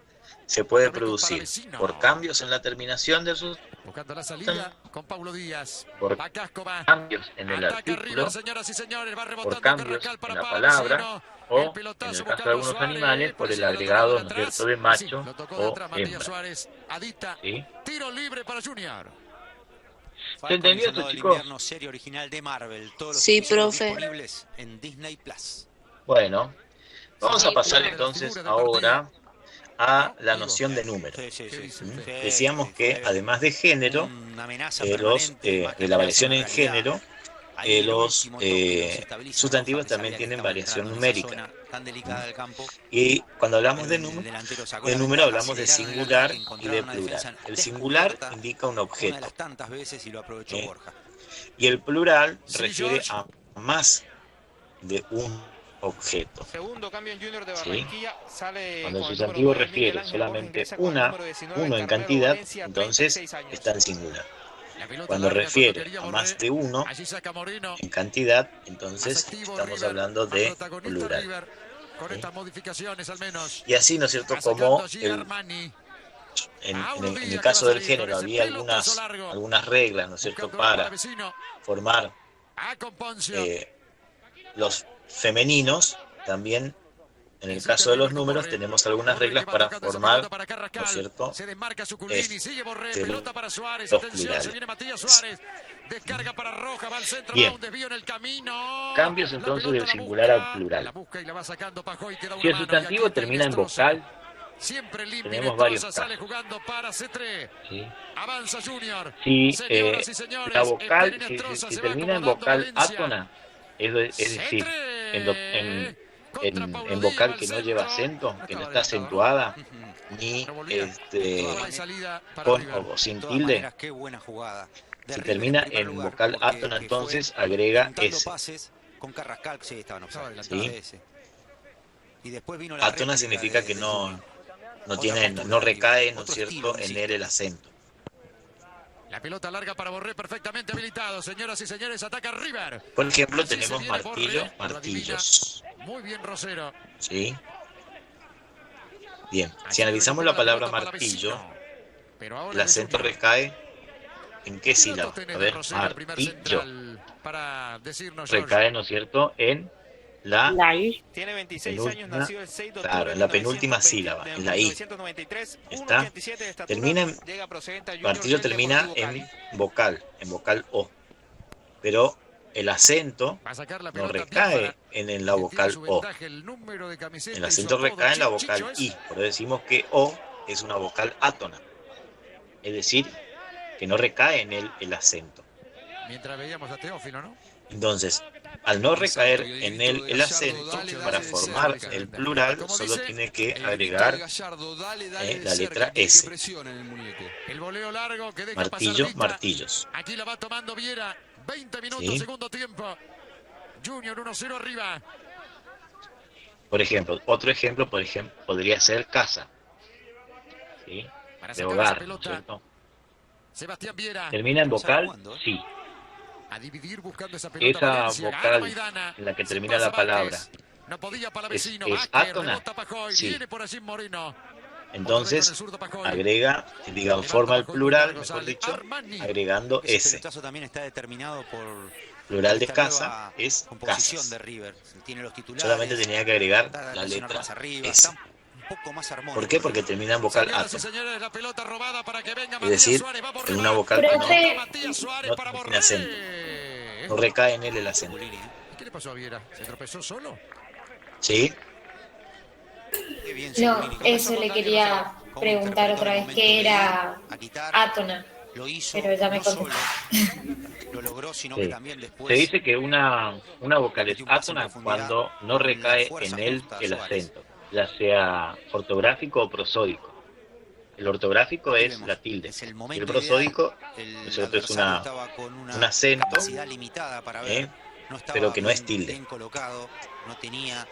se puede producir por cambios en la terminación de sus buscando la salida con Paulo Díaz. por cambios en el artículo, por cambios en la palabra, o en el caso de algunos animales, por el agregado, ¿no es cierto?, de macho o hembra. ¿Sí? Tiro libre para Junior. ¿Se entendió esto, chicos? Serie original de Marvel, todos los Sí, episodios profe. disponibles en Disney Plus. Bueno, vamos a pasar entonces ahora a la noción de número. Decíamos que además de género, de la variación en género, los sustantivos también tienen variación numérica. Y cuando hablamos de número hablamos de singular y de plural. El singular indica un objeto, y el plural refiere a más de un objeto. Segundo cambio en Junior de ¿Sí? Barranquilla, sale Cuando el con el sustantivo número 9, refiere Miguel Ángel solamente Borja ingresa con el número 19, uno en Carmelo cantidad, Valencia, entonces 36 años. está en singular. Cuando refiere a más de uno en cantidad, entonces estamos hablando de plural. Con estas modificaciones al menos. Y así, ¿no es cierto?, como en el caso del género había algunas reglas, ¿no es cierto?, para formar los femeninos, también en el caso de los números tenemos algunas reglas para formar, ¿no es cierto?, los plurales. Bien. Cambios entonces del singular al plural. Si el sustantivo termina en vocal, tenemos varios casos. ¿Sí? Si la vocal, si termina en vocal átona, es decir, en vocal que no lleva acento, que no está acentuada, ni con o sin tilde, si termina en vocal átona, entonces agrega S. ¿Sí? Átona significa que no recae, ¿no es cierto?, en él el acento. La pelota larga para Borré, perfectamente habilitado. Señoras y señores, ataca River. Por ejemplo, tenemos martillos. Muy bien, Rosero. ¿Sí? Bien, si analizamos la palabra martillo, el acento recae ¿en qué sílaba? A ver, martillo. Recae, ¿no es cierto?, en la I. Tiene 26 años, nació el 6 de octubre. Claro, en la penúltima sílaba, en la I. ¿Está? Martillo termina en vocal O. Pero el acento no recae en la vocal O. El acento recae en la vocal I. Por eso decimos que O es una vocal átona. Es decir, que no recae en él el acento. Mientras veíamos a Teófilo, ¿no? Entonces, al no recaer en él el acento, para formar el plural solo tiene que agregar la letra S. El voleo largo que deja Martillo, pasar martillos. Aquí la va tomando Viera. 20 minutos, ¿Sí? segundo tiempo. Junior 1-0 arriba. Por ejemplo, otro ejemplo, podría ser casa. ¿Sí? De hogar, ¿no es cierto? Sebastián Viera. ¿Termina en vocal? Sí. A dividir buscando esa pelota. Esa Valencia, vocal Maidana, en la que termina la palabra no podía para es Vecino. átona. Sí. Viene por allí Moreno. Entonces agrega, digamos, forma el plural, mejor dicho, agregando S. Ese también está determinado por Plural de casa es casas. de River. Tiene los titulares, Solamente tenía que agregar la letra S. ¿Por qué? Porque termina en vocal átona. Es decir, en una vocal que no tiene acento. No recae en él el acento. ¿Qué le pasó a Viera? ¿Se tropezó solo? ¿Sí? No, eso le quería preguntar otra vez qué era átona, Lo hizo, pero ya me no solo contestó. lo logró, sino Sí. que también después Se dice que una vocal es metió un pase en átona profundidad cuando no con la recae fuerza en él justa a el Suárez. acento, ya sea ortográfico o prosódico. El ortográfico Aquí es vemos, la tilde. es el Y el momento prosódico, ideal. eso El es adversario estaba con un una acento, capacidad limitada para ver, no estaba pero que no es bien tilde. colocado, no tenía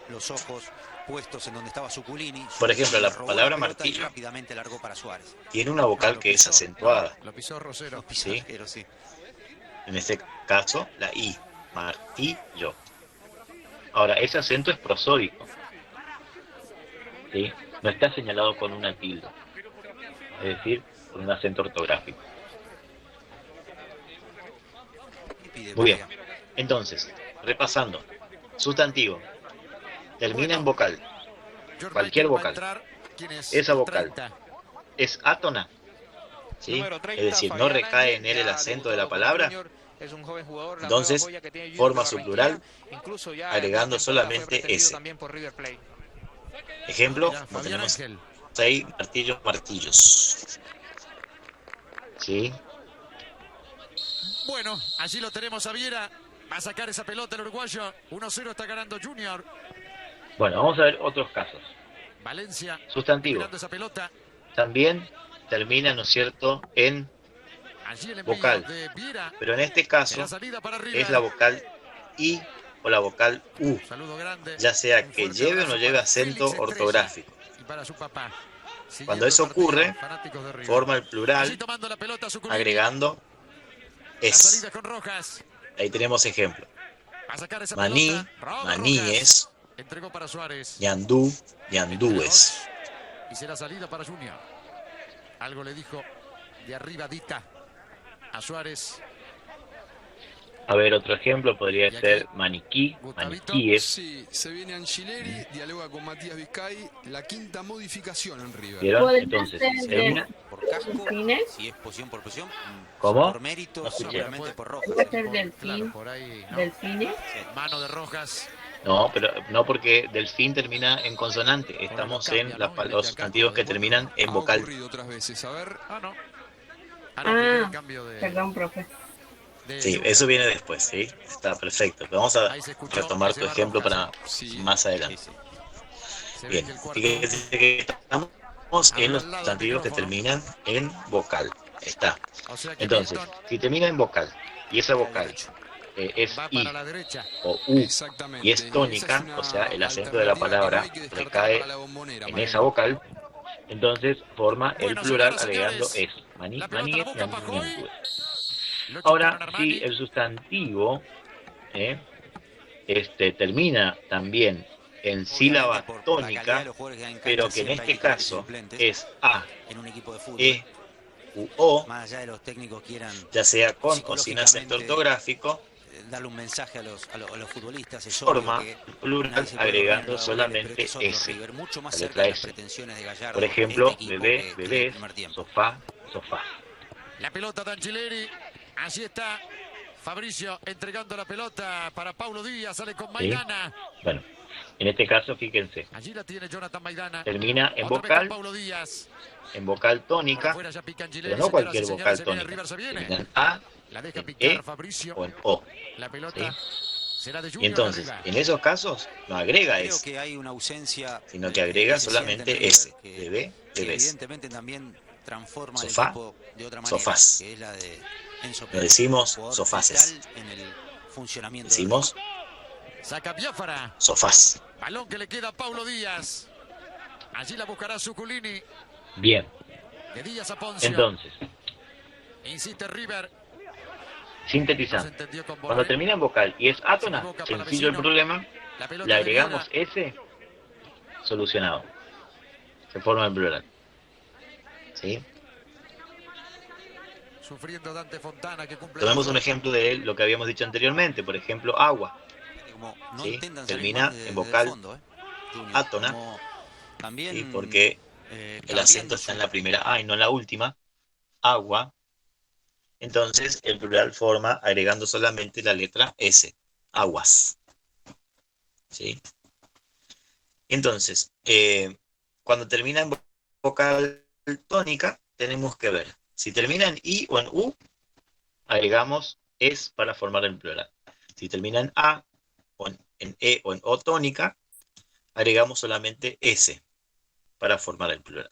los ojos puestos en donde estaba Zuculini. Por ejemplo, la Robó palabra pelota y martillo rápidamente largó para Suárez. tiene una vocal lo que es pisó, acentuada. Lo pisó Rosero. Los pisajeros, sí. En este caso, la I, martillo. Ahora, ese acento es prosódico. ¿Sí? No está señalado con una tilde, es decir, con un acento ortográfico. Muy bien. Entonces, repasando. Sustantivo. Termina en vocal. Cualquier vocal. Esa vocal es átona. ¿Sí? Número Es 30, decir, no Fabián recae Ángel, en él el ya acento de debutó la con palabra. Junior, es un joven jugador, la Entonces, nueva joya que tiene Junior forma de su Barranquilla, plural, incluso ya agregando en esta temporada fue solamente pretendido S. también por River Plate. Ejemplo, Mira, como Fabián tenemos Ángel. ahí, martillos. ¿Sí? Bueno, allí lo tenemos a Viera. Va a sacar esa pelota el uruguayo. 1-0 está ganando Junior. Bueno, vamos a ver otros casos. Valencia. Sustantivo. Mirando esa pelota. También termina, ¿no es cierto?, en Allí el envío vocal. de Viera. Pero en este En caso la salida para River. es la vocal I o la vocal U, Saludo grande. ya sea Un que fuerte lleve o abrazo no lleve para acento Félix Estrella ortográfico. y para su papá. Siguiendo Cuando eso el partido, ocurre, fanáticos de River. forma el Allí plural tomando la pelota Zuculini. agregando La es. salida con Rojas. Ahí tenemos ejemplo. A sacar esa Maní, pelota. Robert maníes, Rojas. Entregó para Suárez. ñandú, ñandúes. Y será salida para Junior. Algo le dijo de arriba Dita a Suárez. A ver, otro ejemplo podría Y aquí, ser maniquí, Gustavito. maniquíes. Sí, se viene Angileri, dialoga con Matías Vizcay, la quinta modificación en River. ¿Vieron? ¿Podría Entonces, ser según- Por casco, ¿Delfines? si es posición por posición. ¿Cómo? Por mérito, No escuché. seguramente por Rojas. ¿Puede ser Claro, delfín? por ahí, ¿no? ¿Delfines? Mano de Rojas. no, pero no, porque delfín termina en consonante. Estamos cambia, en ¿no? los Y mete los acá sustantivos con que el terminan en Ha vocal. ocurrido otras veces. A ver, Ah, no. Ah, no, primer Ah, cambio de, perdón, profe. de Sí, Junior. eso viene después, ¿sí? Está perfecto. Vamos a Ahí se escuchó retomar que se tu va ejemplo Rojas. para sí. más adelante. Se ve Bien, que el cuarto fíjense que estamos en los al lado del sustantivos que micrófono. terminan en vocal. Está. O sea que Entonces, Milton si termina en vocal y esa vocal es va I para la derecha. o U Exactamente. y es tónica, Esa es una o sea, el acento de la alternativa que palabra no hay que descartar recae para la bombonera, en Mariano. esa vocal, entonces forma el Bueno, plural señoras y agregando señores, es. Maní, la pelota maníes, la busca ñandú, Pajoy. ñandúes. Lo Ahora, chocaron Armani. si el sustantivo termina también en sílaba tónica, pero que en este caso es A, en un equipo de fútbol. E, U, O, Más allá de los técnicos quieran ya sea con o sin acento ortográfico, darle un mensaje a los futbolistas, es forma obvio que el plural nadie se puede agregando poner la solamente pero este es otro S, River, mucho más la cerca letra de las S. pretensiones de Gallardo, Por ejemplo, este equipo, bebé, que en el bebés, primer tiempo. sofá, sofá. La pelota de Angileri. Allí está Fabricio entregando la pelota para Paulo Díaz. Sale con Maidana. Bueno, en este caso, fíjense, Allí la tiene Jonathan Maidana. termina en Otra vez con vocal, Paulo Díaz. tónica, Por afuera ya pica Angileri. pero no Señoras y cualquier señores, vocal se viene tónica. River, se viene. Termina en A, La deja en picar E Fabricio. o en O. La pelota será de Y Junior. entonces, arriba. en esos casos, no agrega Creo S, que hay una ausencia, sino que agrega se siente en solamente River, S, que bebé, bebés. evidentemente también transforma Sofá, el equipo de otra manera, sofás. que es la de Enzo No Pérez, decimos jugador sofaces, vital en el funcionamiento del decimos Saca Biafara. sofás. Balón que le queda a Paulo Díaz. Allí la buscará Zuculini. Bien, De Díaz a Poncio. entonces, Insiste River. No se sintetizando. entendió con Cuando Borré. termina en vocal y es átona, Se equivoca para sencillo el Vecino. problema, La pelota le de agregamos Viera. S, solucionado. Se forma el plural. ¿Sí? Sufriendo Dante Fontana que cumple. Tomemos dos. un ejemplo de lo que habíamos dicho anteriormente, por ejemplo, agua. Como no Sí, intentan salir termina más en desde el vocal fondo, Junior, átona, como también, ¿sí? Porque el acento está en la primera A y no en la última, agua. Entonces el plural forma agregando solamente la letra S, aguas. ¿Sí? Entonces, cuando termina en vocal tónica, tenemos que ver si termina en I o en U, agregamos es para formar el plural. Si termina en A, o en E o en O tónica, agregamos solamente S para formar el plural.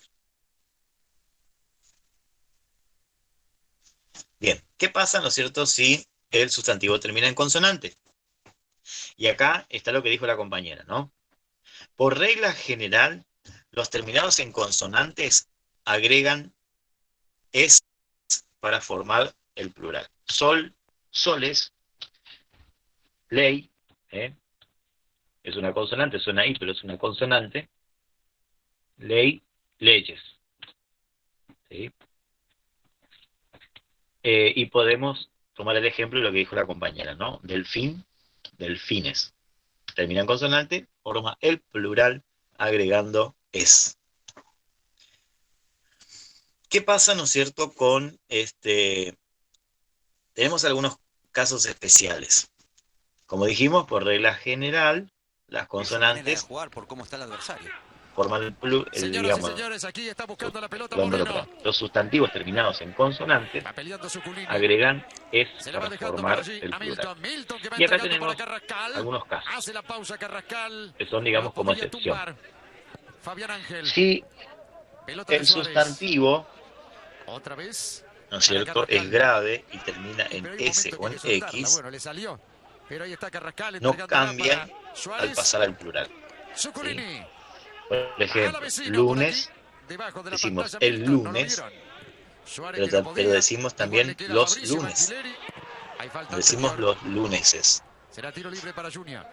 Bien, ¿qué pasa, no es cierto, si el sustantivo termina en consonante? Y acá está lo que dijo la compañera, ¿no? Por regla general, los terminados en consonantes agregan es para formar el plural. Sol, soles, ley, es una consonante, suena ahí, pero es una consonante. Ley, leyes. ¿Sí? Y podemos tomar el ejemplo de lo que dijo la compañera, ¿no? Delfín, delfines. Termina en consonante, forma el plural agregando es. ¿Qué pasa, no es cierto, con tenemos algunos casos especiales. Como dijimos, por regla general, las consonantes jugar por cómo está el adversario. Forman el plural, digamos, señores, aquí está buscando la pelota los sustantivos terminados en consonantes agregan es para formar el plural. Y acá tenemos algunos casos hace la pausa Carrascal, que son, digamos, como excepción. Fabián Ángel. Si el sustantivo, otra vez, ¿no es cierto?, es grave y termina en S o en X, bueno, le salió. Pero ahí está Carrascal, no cambia al pasar al plural. ¿Sí? Por ejemplo, lunes, decimos el lunes, pero decimos también los lunes. Decimos los luneses. Será tiro libre para Junior.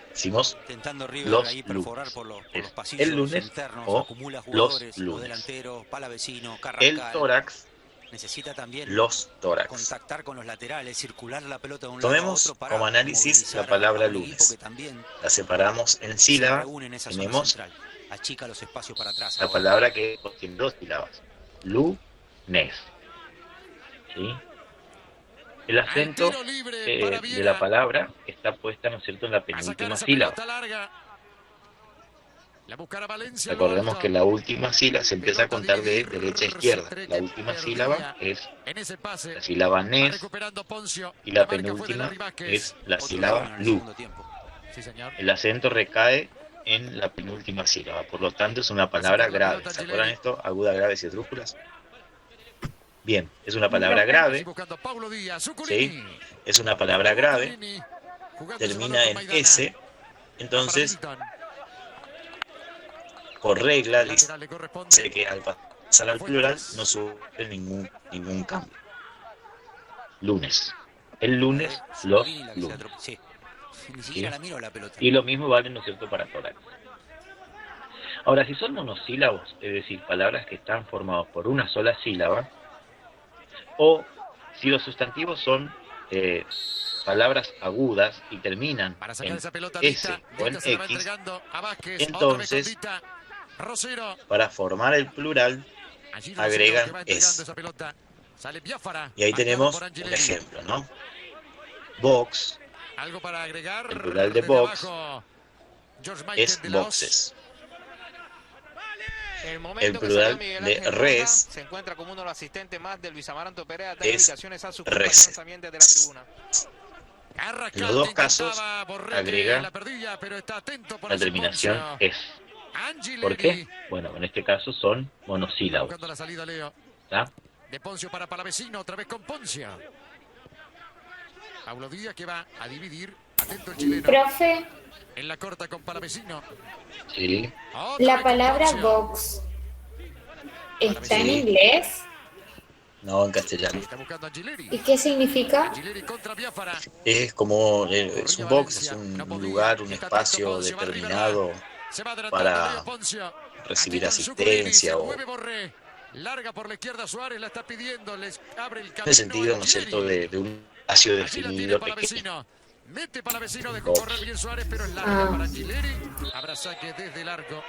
Decimos Intentando River los ahí lunes. perforar por los pasillos El lunes internos, o acumula los jugadores, lunes. los delanteros, Palavecino, Carrascal. El tórax, necesita también los tórax. contactar con los laterales, circular la pelota de un Tomemos lado a otro para como análisis la palabra lunes. La separamos en sílaba. Tenemos achica los espacios para atrás. la palabra que tiene dos sílabas. Lunes. ¿Sí? El acento de la palabra está puesta, ¿no es cierto?, en la penúltima sílaba. Recordemos que la última sílaba se empieza a contar de derecha a izquierda. La última sílaba es la sílaba nes y la penúltima es la sílaba lu. El acento recae en la penúltima sílaba, por lo tanto es una palabra grave. ¿Se acuerdan esto? Aguda, graves y esdrújulas. Bien, es una palabra grave. ¿Sí? Es una palabra grave. Termina en S. Entonces, por regla, dice que al pasar al plural no sufre ningún cambio. Lunes. El lunes, los lunes. ¿Sí? Y lo mismo vale, ¿no es cierto?, para tórax. Ahora, si son monosílabos, es decir, palabras que están formadas por una sola sílaba, o si los sustantivos son palabras agudas y terminan en S o en X, entonces, para formar el plural, agregan es. Y ahí tenemos un ejemplo, ¿no? Box, el plural de box es boxes. El plural de res se encuentra como uno de los asistentes más de Luis Amaranto Perea, da es indicaciones a sus reses. compañeros también desde la tribuna. En los dos casos agrega la terminación es. ¿Por qué? Bueno, en este caso son monosílabos. ¿Está? De Poncio para Palavecino, otra vez con Poncio. Paulo Díaz que va a dividir. Atento el chileno. Profe, En la corta con Palavecino. Sí. la palabra box está en inglés. No, en castellano. Está buscando a Gileri. ¿Y qué significa? Gileri contra Biafara. Es como, es un box, es un lugar, un espacio determinado Se va adelantando para Leo Poncio. recibir Aquí con asistencia Zuculini, se o mueve Borré. Larga por la izquierda Suárez, la está pidiendo, les abre el camino. en el sentido, ¿no es cierto?, de un espacio Allí la tiene definido pequeño. Palavecino. Mete Palavecino, dejó correr bien Suárez, pero es larga para Gileri. Habrá saque desde el arco.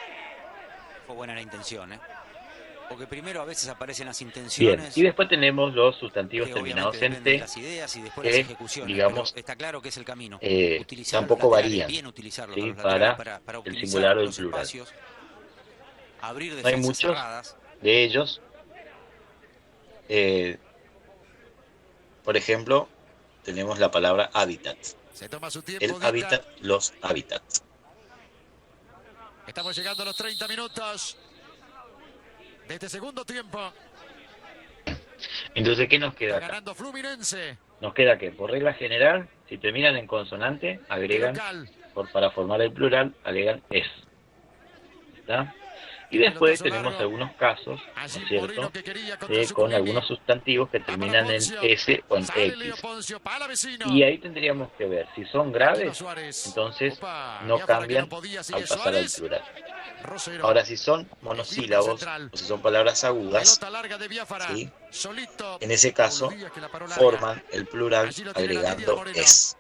Fue buena la intención, ¿eh? Porque primero a veces aparecen las Bien, intenciones. y después tenemos los sustantivos que terminados obviamente en dependen de T, las ideas y después las que, ejecuciones, digamos, pero está claro que es el camino. tampoco varían, bien utilizarlos ¿sí?, a los laterales para el optimizar singular o el los plural. espacios. abrir No hay defensas muchos cerradas. de ellos. Por ejemplo, tenemos la palabra hábitat. Se toma su tiempo. El Guita. hábitat, los hábitats. Estamos llegando a los 30 minutos de este segundo tiempo. Entonces, ¿qué nos Está queda acá? ganando Fluminense. Nos queda que, por regla general, si terminan en consonante, de agregan, local. para formar el plural, agregan es. ¿Está? Y después Pelotazo tenemos largo. algunos casos, ¿no Allí es cierto?, Moreno que quería contra con Zuculini. algunos sustantivos que Va para terminan en Poncio. S o en Sale Leo X. Poncio para vecino. Y ahí tendríamos que ver si son Aquino graves, Suárez. entonces Opa, no Biafara que cambian no podía, al sigue pasar al Suárez. plural. Rosero. Ahora, si son monosílabos central. o si son palabras agudas, Pelota larga de Biafara. ¿sí?, Solito. en ese caso Paulo Díaz que la paró larga. forman el plural Allí lo tiene la media de agregando Moreno. es.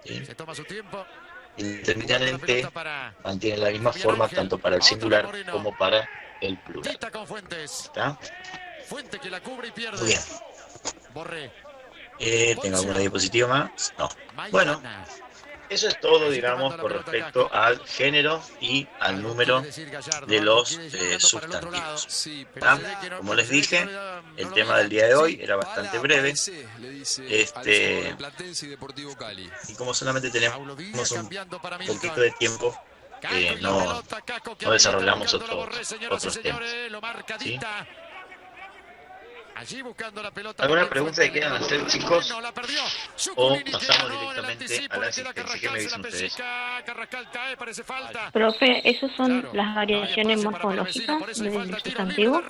¿Sí? Se toma su tiempo. Y terminan Jugando en la T, pelota para mantienen la misma Fabián forma Ángel. tanto para el Otra singular Moreno. como para el plural. Quita con Fuentes. ¿Está? Fuente que la cubre y pierde. Muy bien. Borré. ¿Tengo alguna diapositiva más? No. Maidana. Bueno, eso es todo, Allí digamos, tomando la con pelota respecto Caco. al género y al Algo número quiere decir Gallardo, de algo los quiere decir jugando para el otro lado. sustantivos. Sí, Pero ¿Ah? se ve que no- Como les se ve que dije, no el lo tema miran. del día de hoy sí, era bastante Pala breve, aparece, le dice al Cerro Platense y Deportivo Cali. y como solamente Paulo Díaz tenemos un cambiando para poquito Milton. de tiempo, Caco y la no pelota, Caco que no desarrollamos habilita buscando la Borré, señoras y otros temas. señores, lo marca ¿Sí? Dita. Allí buscando la pelota. ¿Alguna también pregunta Fuente, que quieran le hacer, ganó. chicos? No, la perdió. O Zuculini que pasamos ganó en el directamente anticipo, a la le queda asistencia. ¿Qué Carrascal, me se la dicen ustedes? pesica, Carrascal cae, parece falta. Profe, ¿esas son Claro, las no hay variaciones espacio para Palavecino, morfológicas por eso hay del falta, tiro libre sustantivo? de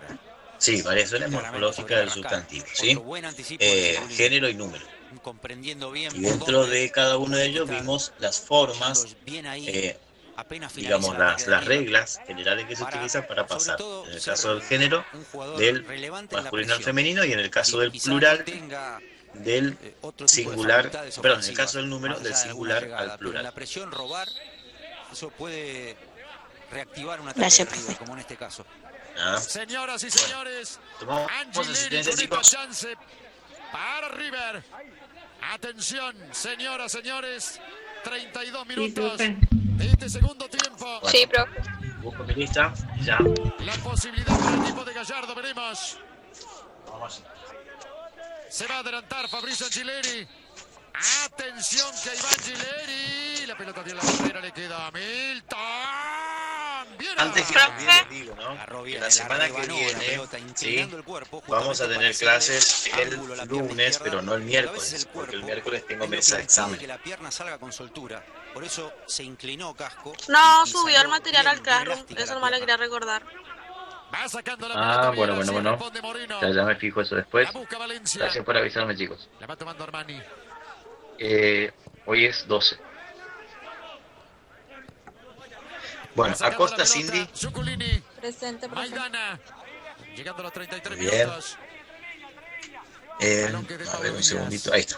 River. Sí, variaciones Claramente morfológicas sobre del Carrascal. sustantivo, Otro ¿sí? buen anticipo de Zuculini. Género y número. Comprendiendo bien Y por dentro dónde de cada uno de puede ellos estar vimos las formas, dejando bien ahí, apenas digamos, finaliza el ataque de las River, reglas generales que se para, utilizan para sobre pasar, todo, en el ser caso del género, un jugador del relevante en la masculino al presión. femenino, y en el caso Y del quizá plural, no tenga del otro tipo de singular, facultades perdón, en el ofensivas, caso del número, más del allá de alguna singular llegada, al pero en plural. la presión, robar, eso puede reactivar un ataque Gracias, de River, profe. como en este caso. ¿Ah? Señoras y señores, Tomamos Angileri asistencia, con esta chicos. chance para River. Atención, señoras, señores, 32 Sí, minutos profe. de este segundo tiempo. Sí, profe. Busco mi lista, ya. La posibilidad para el equipo de Gallardo, veremos. Vamos. Se va a adelantar Fabrizio Angileri. Atención que ahí va Angileri. La pelota tiene la barrera, le queda a Milton. Bien. Antes que Profe. olvide, les digo, ¿no? Agarró Que bien, la semana que rebanó la viene, pelota, ¿sí?, inclinando el cuerpo, vamos a justamente tener para hacerle clases el ángulo a la pierna lunes, izquierda, pero no el pero a miércoles, veces el porque el cuerpo miércoles tengo es lo que mesa de impide examen. que la pierna salga con soltura. Por eso se inclinó Casco. No, y subió salió el material bien al carro. elástica Eso la nomás le pierna. quería recordar. Va sacando la Ah, pelota. bueno, bien, así bueno. responde Moreno. Ya me fijo eso después. La busca Valencia. Gracias por avisarme, chicos. La va tomando Armani. Hoy es 12. Bueno, Va sacando Acosta la pelota, Cindy. Zuculini. Presente, profe. Maidana. Llegando a los 33 Bien. minutos. A ver, un segundito. Ahí está.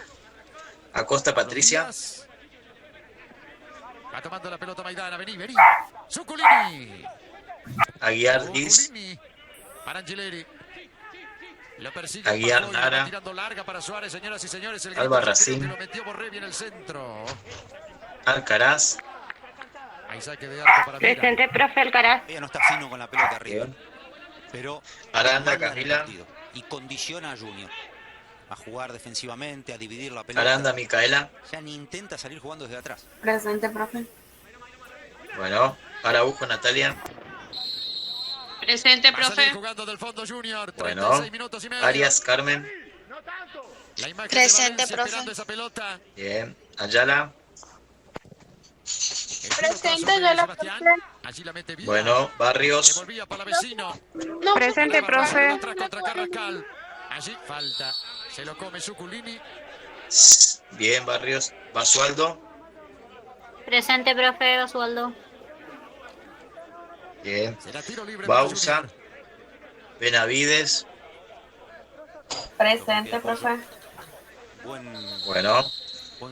Acosta Patricia. Díaz. Va tomando la pelota Maidana. Vení, vení. Zuculini. Aguiar Liz. Zuculini. Para Angileri. Lo persigue Aguiar Pajoy, va Nara. tirando larga para Suárez, señoras y señores. El Alba grito, yo creo Racín. que lo metió Borré bien el centro. Alcaraz. Ahí saque de arco para Vera. Presente, profe Alcaraz. Ella no está fino con la pelota arriba, Bien. pero Aranda, manda en el Camila. partido y condiciona a Junior a jugar defensivamente, a dividir la pelota. Aranda, Micaela. Ya ni intenta salir jugando desde atrás. Presente, profe. Bueno, Araujo, Natalia. Presente, Va a salir profe. jugando del fondo Junior. Bueno, 36 minutos y medio. Arias, Carmen. La imagen Presente, de Valencia profe. esperando esa pelota. Bien. Ayala. El Presente, tiro ya la Sebastián. Allí la mete bien. Bueno, Barrios. Devolvía para vecino. Presente, profe. Atrás contra Carrascal. Allí falta. Se lo come Zuculini. Bien, Barrios. Basualdo. Presente, profe Osvaldo. Bien. Será tiro libre para Bausa. Junior. Benavides. Presente, profe. Buen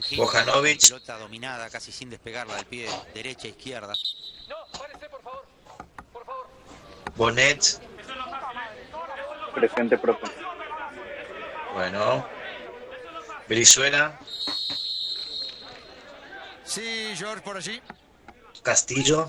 giro. Bojanovic. Pelota dominada, casi sin despegarla del pie derecha, izquierda. Bonet. Presente, profe. Bueno. Brizuela. Sí, George por allí. Castillo.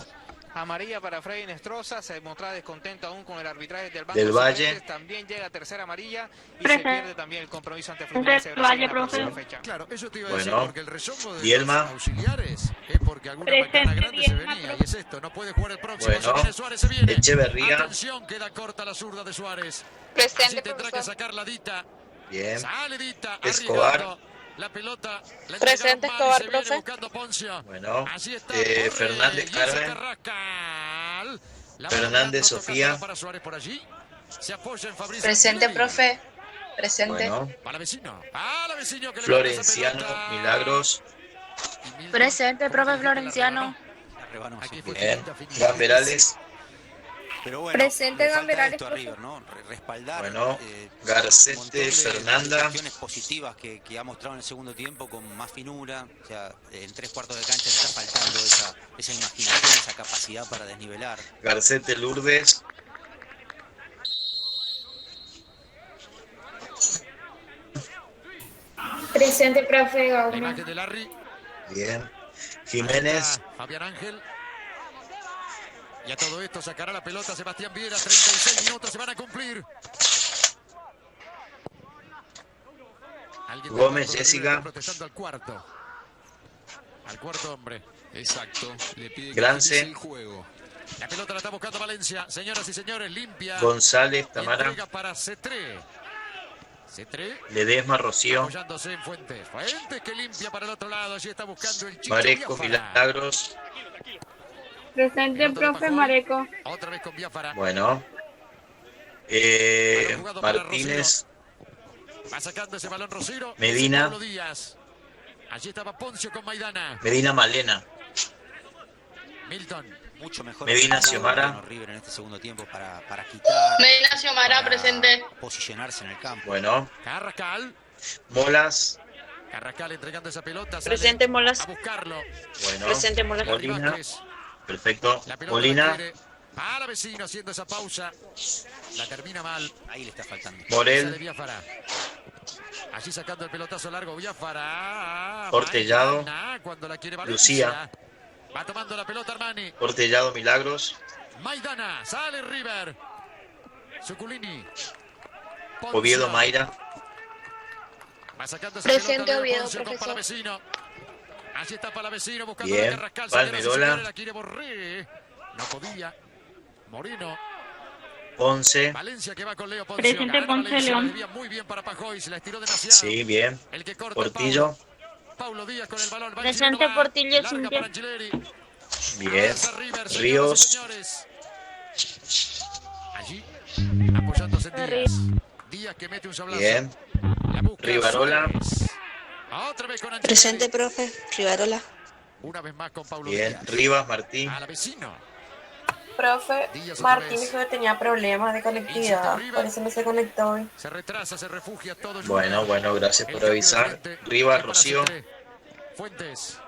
Amarilla para Freddy Nestroza, se mostraba descontento aún con el arbitraje del banco. Del Valle. También llega tercera amarilla y Presente. se pierde también el compromiso ante Fluminense Del Brasil Valle, en la próxima profe. fecha. Claro, eso te iba a Bueno. decir, porque el rezongo de Dielma. los auxiliares es porque alguna Presente, macana grande se Dielma, venía, y es esto, no puede jugar el próximo, Bueno. se viene Suárez, se viene. Echeverría. Atención, queda corta la zurda de Suárez. Así Presente, tendrá que profesor. sacar la Dita. Bien. Sale Dita, Escobar. arriesgando. La pelota la Presente, entregaron mal y Escobar, se viene profe. buscando Poncio. Bueno. Así está. Fernández y ese Carmen. Carrascal. La Fernández bola Sofía. tocando para Suárez por allí. Se apoya en Fabricio. Presente, Angileri. profe. Presente. Bueno. Para vecino. Para vecino que le Florenciano manda esa pelota. Milagros. Y Milton, Presente, profe ¿cómo dijiste, la Florenciano. rebanó? La rebanó, Aquí sí. fue Bien. finita, finita. Gamberales. Pero bueno, Presente, le falta Gamberales, esto a profe. River, ¿no? Respaldar Bueno, un Garcete, montón de Fernanda. cuestiones positivas que ha mostrado en el segundo tiempo con más finura. O sea, en 3/4 de cancha le está faltando esa imaginación, esa capacidad para desnivelar. Garcete Lourdes. Presente, profe La Gaume. imagen de Larry. Bien. Jiménez. Ahí está Fabián Ángel. Y a todo esto sacará la pelota Sebastián Viera. 36 minutos se van a cumplir. Alguien del Gómez, banco de River Jessica. está protestando al cuarto. Al cuarto hombre. Exacto. Le pide que Grance. agilice el juego. La pelota la está buscando Valencia. Señoras y señores, limpia. González Y Tamara. entrega para Cetré. Cetré Ledesma Rocío. apoyándose en Fuentes. Fuentes que limpia para el otro lado. Allí está buscando el Chicho Mareco Biafara. Milagros. Presente, profe Mareco. Otra vez con Biafara. Bueno. Martínez. Va sacando ese balón Rosero. Medina. Pablo Díaz. Allí estaba Poncio con Maidana. Medina Malena. Milton. Mucho mejor. Medina preparado Xiomara. Mariano River en este segundo tiempo para quitar. Medina Xiomara, para presente. posicionarse en el campo. Bueno. Carrascal. Molas. Carrascal entregando esa pelota. Sale Presente, Molas. a buscarlo. Bueno. Presente, Molas. Molina. Vázquez. Perfecto. La pelota Molina. la quiere para vecino haciendo esa pausa. La termina mal. Ahí le está faltando. Sale Morel. Biafara. Allí sacando el pelotazo largo Biafara. Ortellado. Maidana, cuando la quiere Valencia. Lucía. Va tomando la pelota Armani. Portellado Milagros. Maidana. Sale River. Suculini. Poncio. Oviedo Mayra. Va sacando esa Presente, pelota, Leo Oviedo, Poncio con profesor. Palavecino. Allí está Palavecino buscando Bien. a Carrascal. Señoras y Palmerola. señores, la quiere Borré. No podía. Moreno. Ponce. Valencia que va con Leo Poncio. Presente, Gana Ponce, Valencia, León. la desvía muy bien para Pajoy. Se la estiró demasiado. Sí, bien. El que corta Portillo. Paulo Díaz con el balón. Va Presente, Angileri, va. Portillo, Larga Cintia. para Angileri. Bien. Avanza River, señoras y Ríos. señores. Allí, apoyándose en Díaz. Díaz que mete un sablazo. Bien. La busca Rivarola. Suárez. Otra vez con Angileri. Presente, profe. Rivarola. Una vez más con Paulo Bien. Díaz. Rivas Martín. A la vecino. Profe, Díaz otra Martín vez. dijo que tenía problemas de conectividad, por eso no se conectó hoy. Se retrasa, se refugia todo. Bueno, bueno, gracias El por cambio de avisar. frente. Rivas Es para Rocío. Cetré. Fuentes.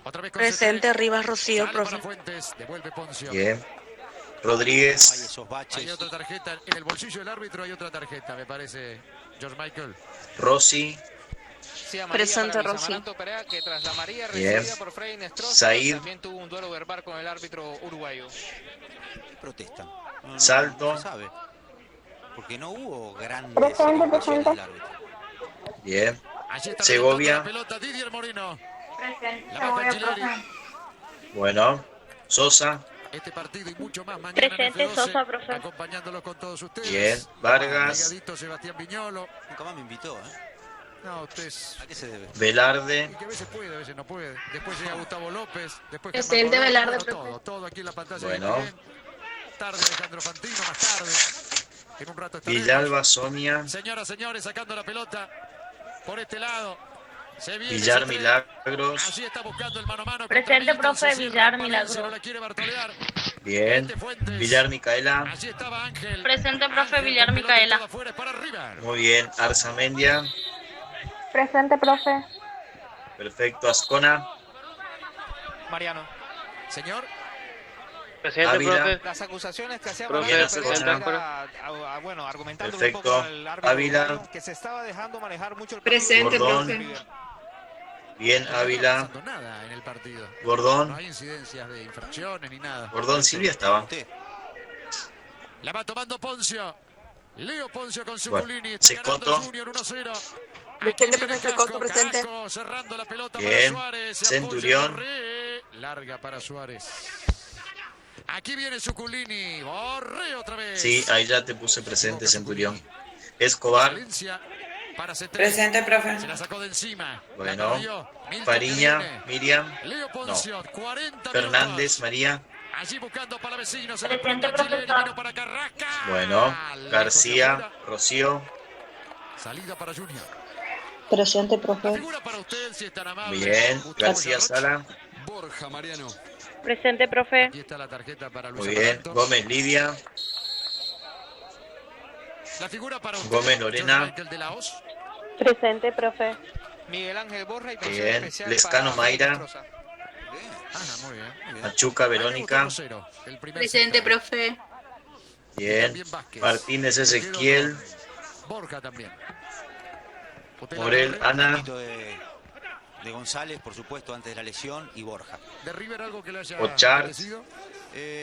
Otra vez con Presente, Cetré. Rivas Rocío, Sale profe. para Fuentes. Devuelve Poncio. Bien. Hay Rodríguez. esos baches. Hay otra tarjeta. En el bolsillo del árbitro hay otra tarjeta, me parece. George Michael. Rossi. Sí, amarilla Presente, para Luis Rossi. Amaranto Perea, que tras la amarilla Bien. recibida por Freddy Nestroza, Said. también tuvo un duelo verbal con el árbitro uruguayo. Protestan. Salto. No sabe. Porque no hubo grandes Presente, equivocaciones del árbitro. Bien. Allí está Segovia. la pelota, Didier Moreno. Presente, La baja Angileri. Bueno. Sosa. Este partido y mucho más mañana Presente, en F12, Sosa, profe. acompañándolos con todos ustedes. Bien. Vargas. Pegadito Sebastián Viñolo. Nunca más me invitó, ¿eh? No, usted es... ¿A qué se debe? Velarde. Y que a veces puede, a veces no puede. Después llega Gustavo López. Después Presente, Germán Moreno, Velarde, bueno, profe. todo aquí en la pantalla. Bueno. Bien. Tarde Alejandro Fantino, más tarde. En un rato estaremos. Villalba Sonia. Señoras, señores, sacando la pelota por este lado. Se viene Villar Cetré. Milagros. Allí está buscando el mano a mano. Presente, contra Milton, profe, se cierra Villar Valencia, Milagros. No la quiere Bartolear. Bien. Este Fuentes. Villar Micaela. Allí estaba Ángel. Presente, profe, Ángel Villar con pelota Micaela. toda afuera, es para River. Muy bien. Arzamendia. Presente, profe. Perfecto. Ascona. Mariano. Señor. Ávila. Las acusaciones que hacía Profe, Mariano presente, Perea profe. era, bueno, argumentando un Perfecto. poco al árbitro Ávila. uruguayo, que se estaba dejando manejar mucho el Presente, Gordón. River. Bien, Ávila. No pasando nada en el partido. No Gordón. hay incidencias de infracciones ni nada. Gordón, Silvia estaba. La va tomando Poncio. Leo Poncio con Bueno, Zuculini. Secoto. Junior 1-0. Presente, profe, Secoto, presente. Casco, cerrando la pelota Bien. para Suárez. Se Centurión. apoya Borré. Larga para Suárez. Aquí viene Zuculini. Borré otra vez. Sí, ahí ya te puse presente, Centurión. Escobar. Valencia para C3. Presente, profe. Se la sacó de encima. Bueno. La perdió. Milton Fariña, que viene. Miriam. Leo Poncio, 40 Fernández, minutos. María. Allí buscando para vecinos. Presente, Chile, profesor. vino para Carrasca. Bueno, Lejos García, afuera. Rocío. Salida para Junior. Presente, La profe. figura para usted, si es tan amable. Bien, Gustavo García Yarroch. Sala. Borja, Mariano. Presente, profe. Aquí está la tarjeta para Luis Muy bien, Amaranto. Gómez, Lidia. La figura para usted, Gómez, Lorena. Jorge Michael de la Hoz. Presente, profe. Miguel Ángel Borja y mención Bien, especial Lescano, para Mayra. Nestroza. Muy bien. Machuca, Verónica. El primer Presente, central. profe. Bien. También Vázquez. Martínez, Ezequiel. Borja también. Usted la Morel, ve. Ana. Un poquito de González, por supuesto, antes de la lesión, y Borja. De River algo que le haya Ochart. parecido.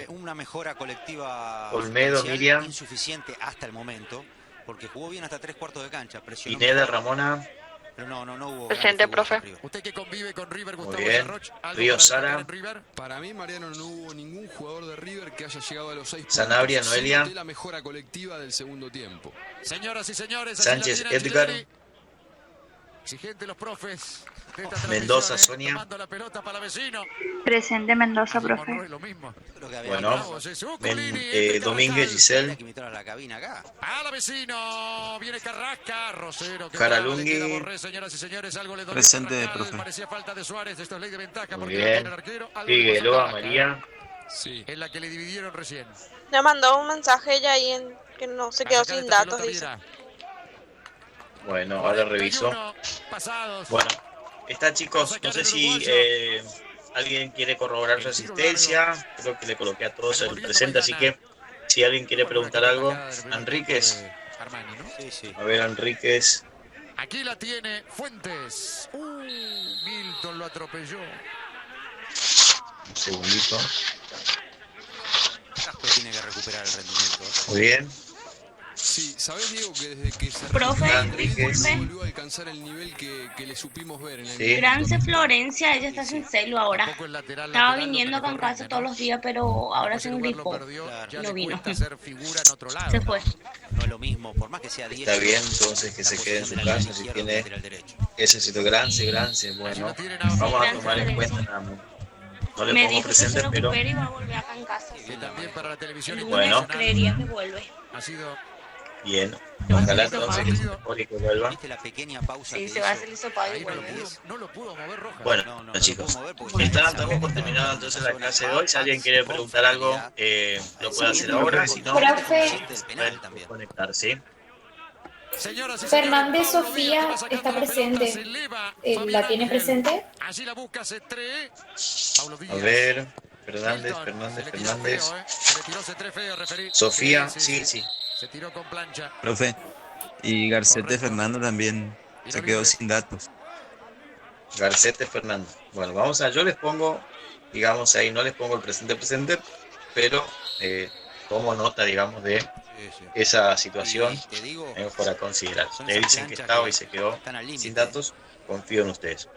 Una mejora colectiva Olmedo, sustancial, Miriam. insuficiente hasta el momento, porque jugó bien hasta 3/4 de cancha, presionó Pineda, mejor, Ramona. pero no hubo Presente, grandes figuras profe. arriba. Usted que convive con River, Muy Gustavo bien. Yarroch, ¿algo Río para destacar Sara. en River? Para mí, Mariano, no hubo ningún jugador de River que haya llegado a los 6 puntos. Sanabria, Sí Noelia. noté la mejora colectiva del segundo tiempo. Señoras y señores, así Sánchez, la tiene Edgar. Angelelli. Exigente los profes de esta Mendoza, transmisión, Sonia. tomando la pelota para vecino. Presente, Mendoza, Allí profe. Monroy, lo mismo. Creo que había Bueno, Bravo, Zuculini, entre Domínguez, Carrascal. Giselle. que invitar a la cabina acá. A la vecino, viene Carrasca, Rosero, que Caralungui. le queda Borré, señoras y señores, algo le dolió a Presente, Carrascal, profe. parecía falta de Suárez, esto es ley de ventaja Muy porque bien. la tiene el arquero. Algo le pasó a Figueroa, Carrascal, María. Sí. en la que le dividieron recién. Me mandó un mensaje ella ahí en que no se Va a quedó sacar sin esta datos, pelota dice. Viera. Bueno, ahora reviso. 41 pasados. Bueno, está, chicos. No sé si alguien quiere corroborar su asistencia. Creo que le coloqué a todos el presente, así que si alguien quiere preguntar algo. Enríquez. Armani, ¿no? Sí. A ver, Enríquez. Aquí la tiene Fuentes. Milton lo atropelló. Un segundito. Casco tiene que recuperar el rendimiento. Muy bien. Sí, ¿sabés, Diego, que desde que se Profe, Enríquez. disculpe. volvió a alcanzar el nivel que le supimos ver en el Sí. Grance Florencia, ella está sin celo ahora. Tampoco el lateral, Estaba lateral, viniendo lo que con le casa corresponde, todos ¿no? los días, pero ahora Ese se lugar lo grifó. perdió, Claro. ya No le vino. cuesta ser figura en otro lado. Se ¿no? fue. No es lo mismo, por más que sea 10. Está bien, entonces que se quede en su casa si tiene ese sitio. Grance. Bueno, vamos a tomar en cuenta nada más. No le Me pongo dijo que se presente, lo pero recupere y va a volver acá en casa. Que también para la televisión El Bueno. lunes creería que vuelve. ha sido bien. Se va a Ojalá hacer entonces hisopado. que se mejore y que vuelva. ¿Viste la pequeña pausa Sí, que se va a hizo? hacer el hisopado y ahí vuelve. no lo pudo mover Rojas. Bueno, No, no, chicos, no lo puedo mover porque está, esa damos por pelota terminado en entonces una la zona clase de hoy. Si alguien quiere con preguntar algo, facilidad. lo puede hacer ahora. Si no, Profe. Consciente del penal también. conectar, ¿sí? Señoras y Fernández señores, Pablo Sofía Díaz que va sacando está la pelota, presente. se eleva ¿La Fabián tiene Ángel. presente? Allí la busca C3. Pablo A Díaz. ver, Fernández. Se le tiró feo, Se le tiró C3 feo, referí. Sofía, sí. Se tiró con plancha. Profe. Y Garcete Correcto. Fernando también Y se lo quedó libre. sin datos. Garcete Fernando. Bueno, vamos a, yo les pongo, digamos ahí, no les pongo el presente, pero tomo nota, digamos, de Sí. esa situación Y te digo, para considerar. son Le esas dicen que planchas estaba que y se quedó están al límite. sin datos, confío en ustedes.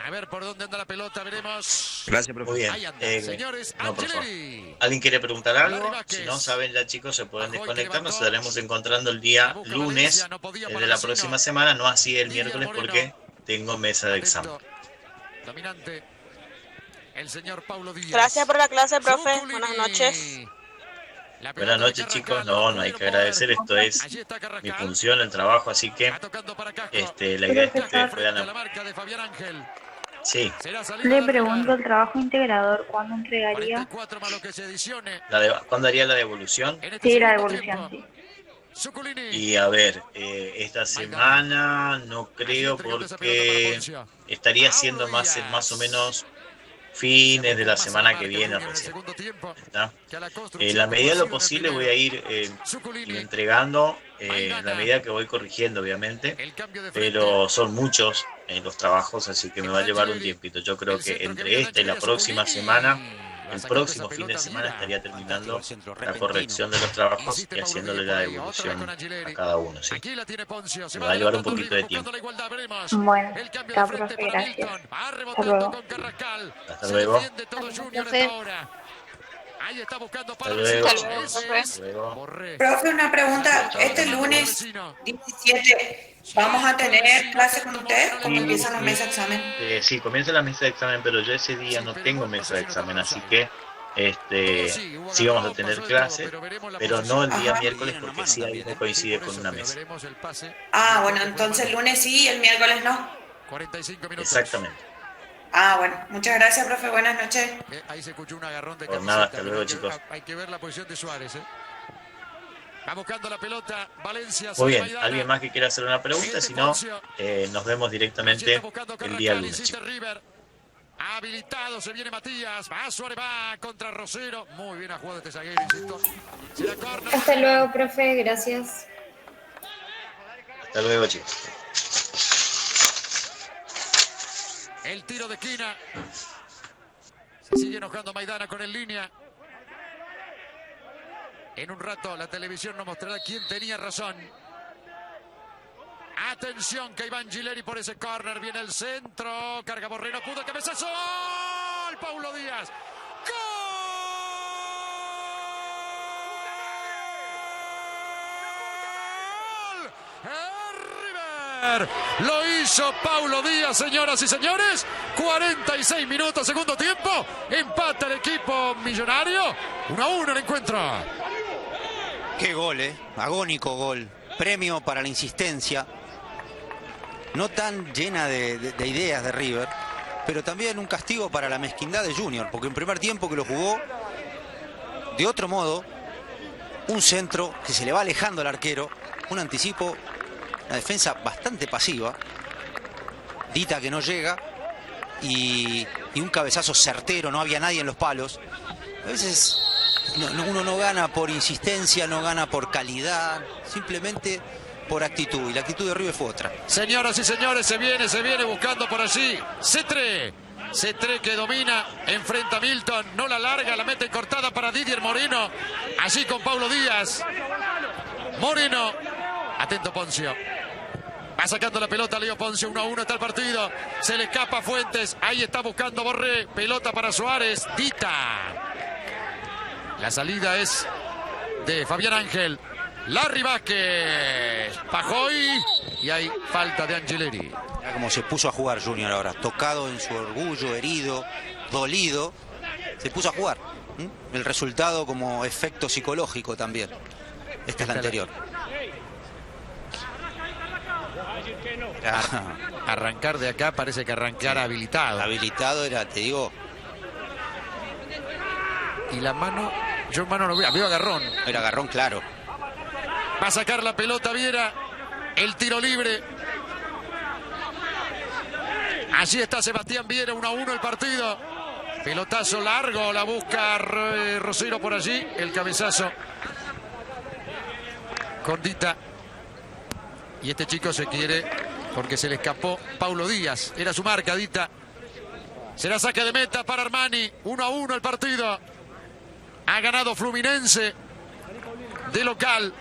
A ver por dónde anda la pelota, veremos. Gracias, Muy profe. bien. Ahí anda, señores, no, por favor. Angeleri. ¿Alguien quiere preguntar algo? Larry Vázquez. Si no saben ya, chicos, se pueden Bajó y desconectar. Nos levantó. estaremos encontrando el La día busca lunes Valencia, no podía para de la vecino. próxima semana, no así el Lidia miércoles Moreno. porque tengo mesa de examen. Atento. Dominante. El señor Paulo Díaz. Gracias por la clase, profe. Zuculini. Buenas noches. La pelota Buenas de noches, Carrascal, chicos. lo No hay que pudieron agradecer. mover. Esto es Allí está mi Carrascal. función, el trabajo, así que Va tocando para Casco. la idea es que ustedes Frente a la puedan. marca de Fabián Ángel. Sí, Será salida Le del pregunto lugar. el trabajo integrador, ¿cuándo entregaría? 44 más lo que se adicione. ¿cuándo haría la devolución? En este Sí, la segundo devolución, tiempo. sí. Zuculini. Y a ver, esta semana no creo porque estaría siendo más o menos fines de la semana que viene recién. ¿Está? En la medida de lo posible voy a ir entregando, en la medida que voy corrigiendo, obviamente, pero son muchos los trabajos, así que me va a llevar un tiempito. Yo creo que entre esta y la próxima semana, el próximo fin de semana, estaría terminando la corrección de los trabajos y haciéndole la devolución a cada uno. ¿Sí? Me va a llevar un poquito de tiempo. Bueno, está, profe, gracias. Hasta luego. Hasta luego. Hasta luego. Profe, una pregunta. Este lunes 17, ¿vamos a tener clase con usted cuando empieza la mesa de examen? Sí, comienza la mesa de examen, pero yo ese día no tengo mesa de examen, así que sí vamos a tener clase, pero no el día miércoles, porque sí ahí no coincide con una mesa. Ah, bueno, entonces el lunes sí y el miércoles no. 45 minutos. Exactamente. Ah, bueno, muchas gracias, profe, buenas noches. Ahí se escuchó un agarrón de Por nada, hasta luego, chicos. Hay que ver la posición de Suárez. Va buscando la pelota, Valencia. Muy bien, ¿alguien más que quiera hacer una pregunta? Si no, nos vemos directamente el día lunes, chicos. Habilitado, se viene Matías. Va Suárez, va contra Rosero. Muy bien ha jugado este zaguero, insisto. Hasta luego, profe, gracias. Hasta luego, chicos. El tiro de esquina. Se sigue enojando Maidana con el línea. En un rato la televisión nos mostrará quién tenía razón. Atención que Iván Gileri por ese córner. Viene el centro. Carga Borré, no pudo. Cabezazo. ¡Gol! Paulo Díaz. ¡Gol! Lo hizo Paulo Díaz, señoras y señores. 46 minutos, segundo tiempo. Empata el equipo millonario. 1-1 el encuentro. Qué gol, agónico gol. Premio para la insistencia. No tan llena de ideas de River, pero también un castigo para la mezquindad de Junior, porque en primer tiempo que lo jugó de otro modo, un centro que se le va alejando al arquero, un anticipo, una defensa bastante pasiva, Dita que no llega y un cabezazo certero, no había nadie en los palos. A veces uno no gana por insistencia, no gana por calidad, simplemente por actitud, y la actitud de River fue otra. Señoras y señores, se viene buscando por allí Cetré que domina, enfrenta a Milton, no la larga, la mete cortada para Didier Moreno, allí con Paulo Díaz. Moreno, atento Poncio, va sacando la pelota Leo Poncio. 1-1 está el partido, se le escapa Fuentes, ahí está buscando Borré, pelota para Suárez, Dita. La salida es de Fabián Ángel. Larry Vázquez, Pajoy, y hay falta de Angileri. Mira cómo se puso a jugar Junior ahora, tocado en su orgullo, herido, dolido, se puso a jugar. El resultado como efecto psicológico también. Esta es la anterior. Arrancar de acá parece que arrancar habilitado. Habilitado era, te digo. Y la mano, yo mano no veo agarrón. Era agarrón, claro. Va a sacar la pelota Viera. El tiro libre. Allí está Sebastián Viera. 1-1 el partido. Pelotazo largo. La busca Rosero por allí. El cabezazo. Con Dita. Y este chico se quiere porque se le escapó Paulo Díaz. Era su marca, Dita. Será saque de meta para Armani. 1-1 el partido. Ha ganado Fluminense de local.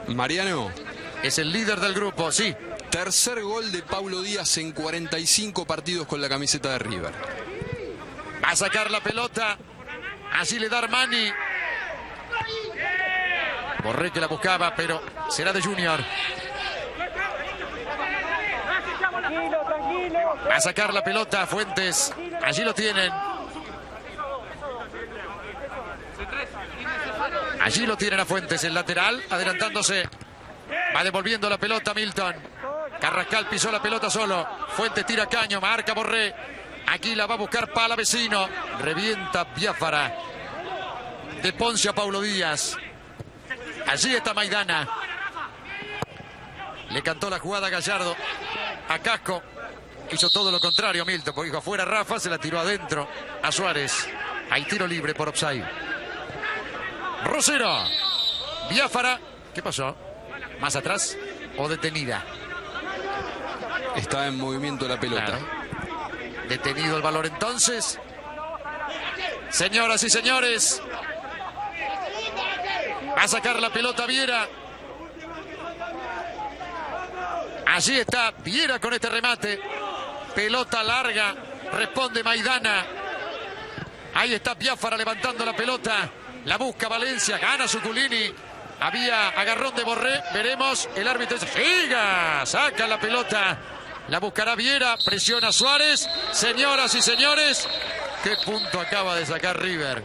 Mariano. Es el líder del grupo, sí. Tercer gol de Paulo Díaz en 45 partidos con la camiseta de River. Va a sacar la pelota. Allí le da Armani. Borré que la buscaba, pero será de Junior. Va a sacar la pelota Fuentes. Allí lo tienen. Allí lo tienen a Fuentes, el lateral, adelantándose. Va devolviendo la pelota Milton. Carrascal pisó la pelota solo. Fuentes tira caño, marca Borré. Aquí la va a buscar Palavecino. Revienta Biafara. De Poncio a Paulo Díaz. Allí está Maidana. Le cantó la jugada a Gallardo. A Casco. Hizo todo lo contrario Milton, porque dijo afuera Rafa, se la tiró adentro a Suárez. Hay tiro libre por offside. Rosero. Biafara. ¿Qué pasó? ¿Más atrás o detenida? Estaba en movimiento la pelota. Claro. Detenido el valor entonces. Señoras y señores, va a sacar la pelota Viera. Allí está Viera con este remate. Pelota larga, responde Maidana. Ahí está Biafara levantando la pelota. La busca Valencia, gana Zuculini. Había agarrón de Borré, veremos. El árbitro dice, siga, saca la pelota. La buscará Viera, presiona Suárez. Señoras y señores, qué punto acaba de sacar River.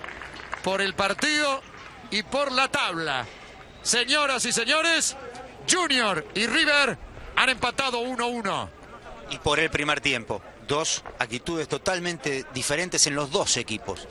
Por el partido y por la tabla. Señoras y señores, Junior y River han empatado 1-1. Y por el primer tiempo, dos actitudes totalmente diferentes en los dos equipos.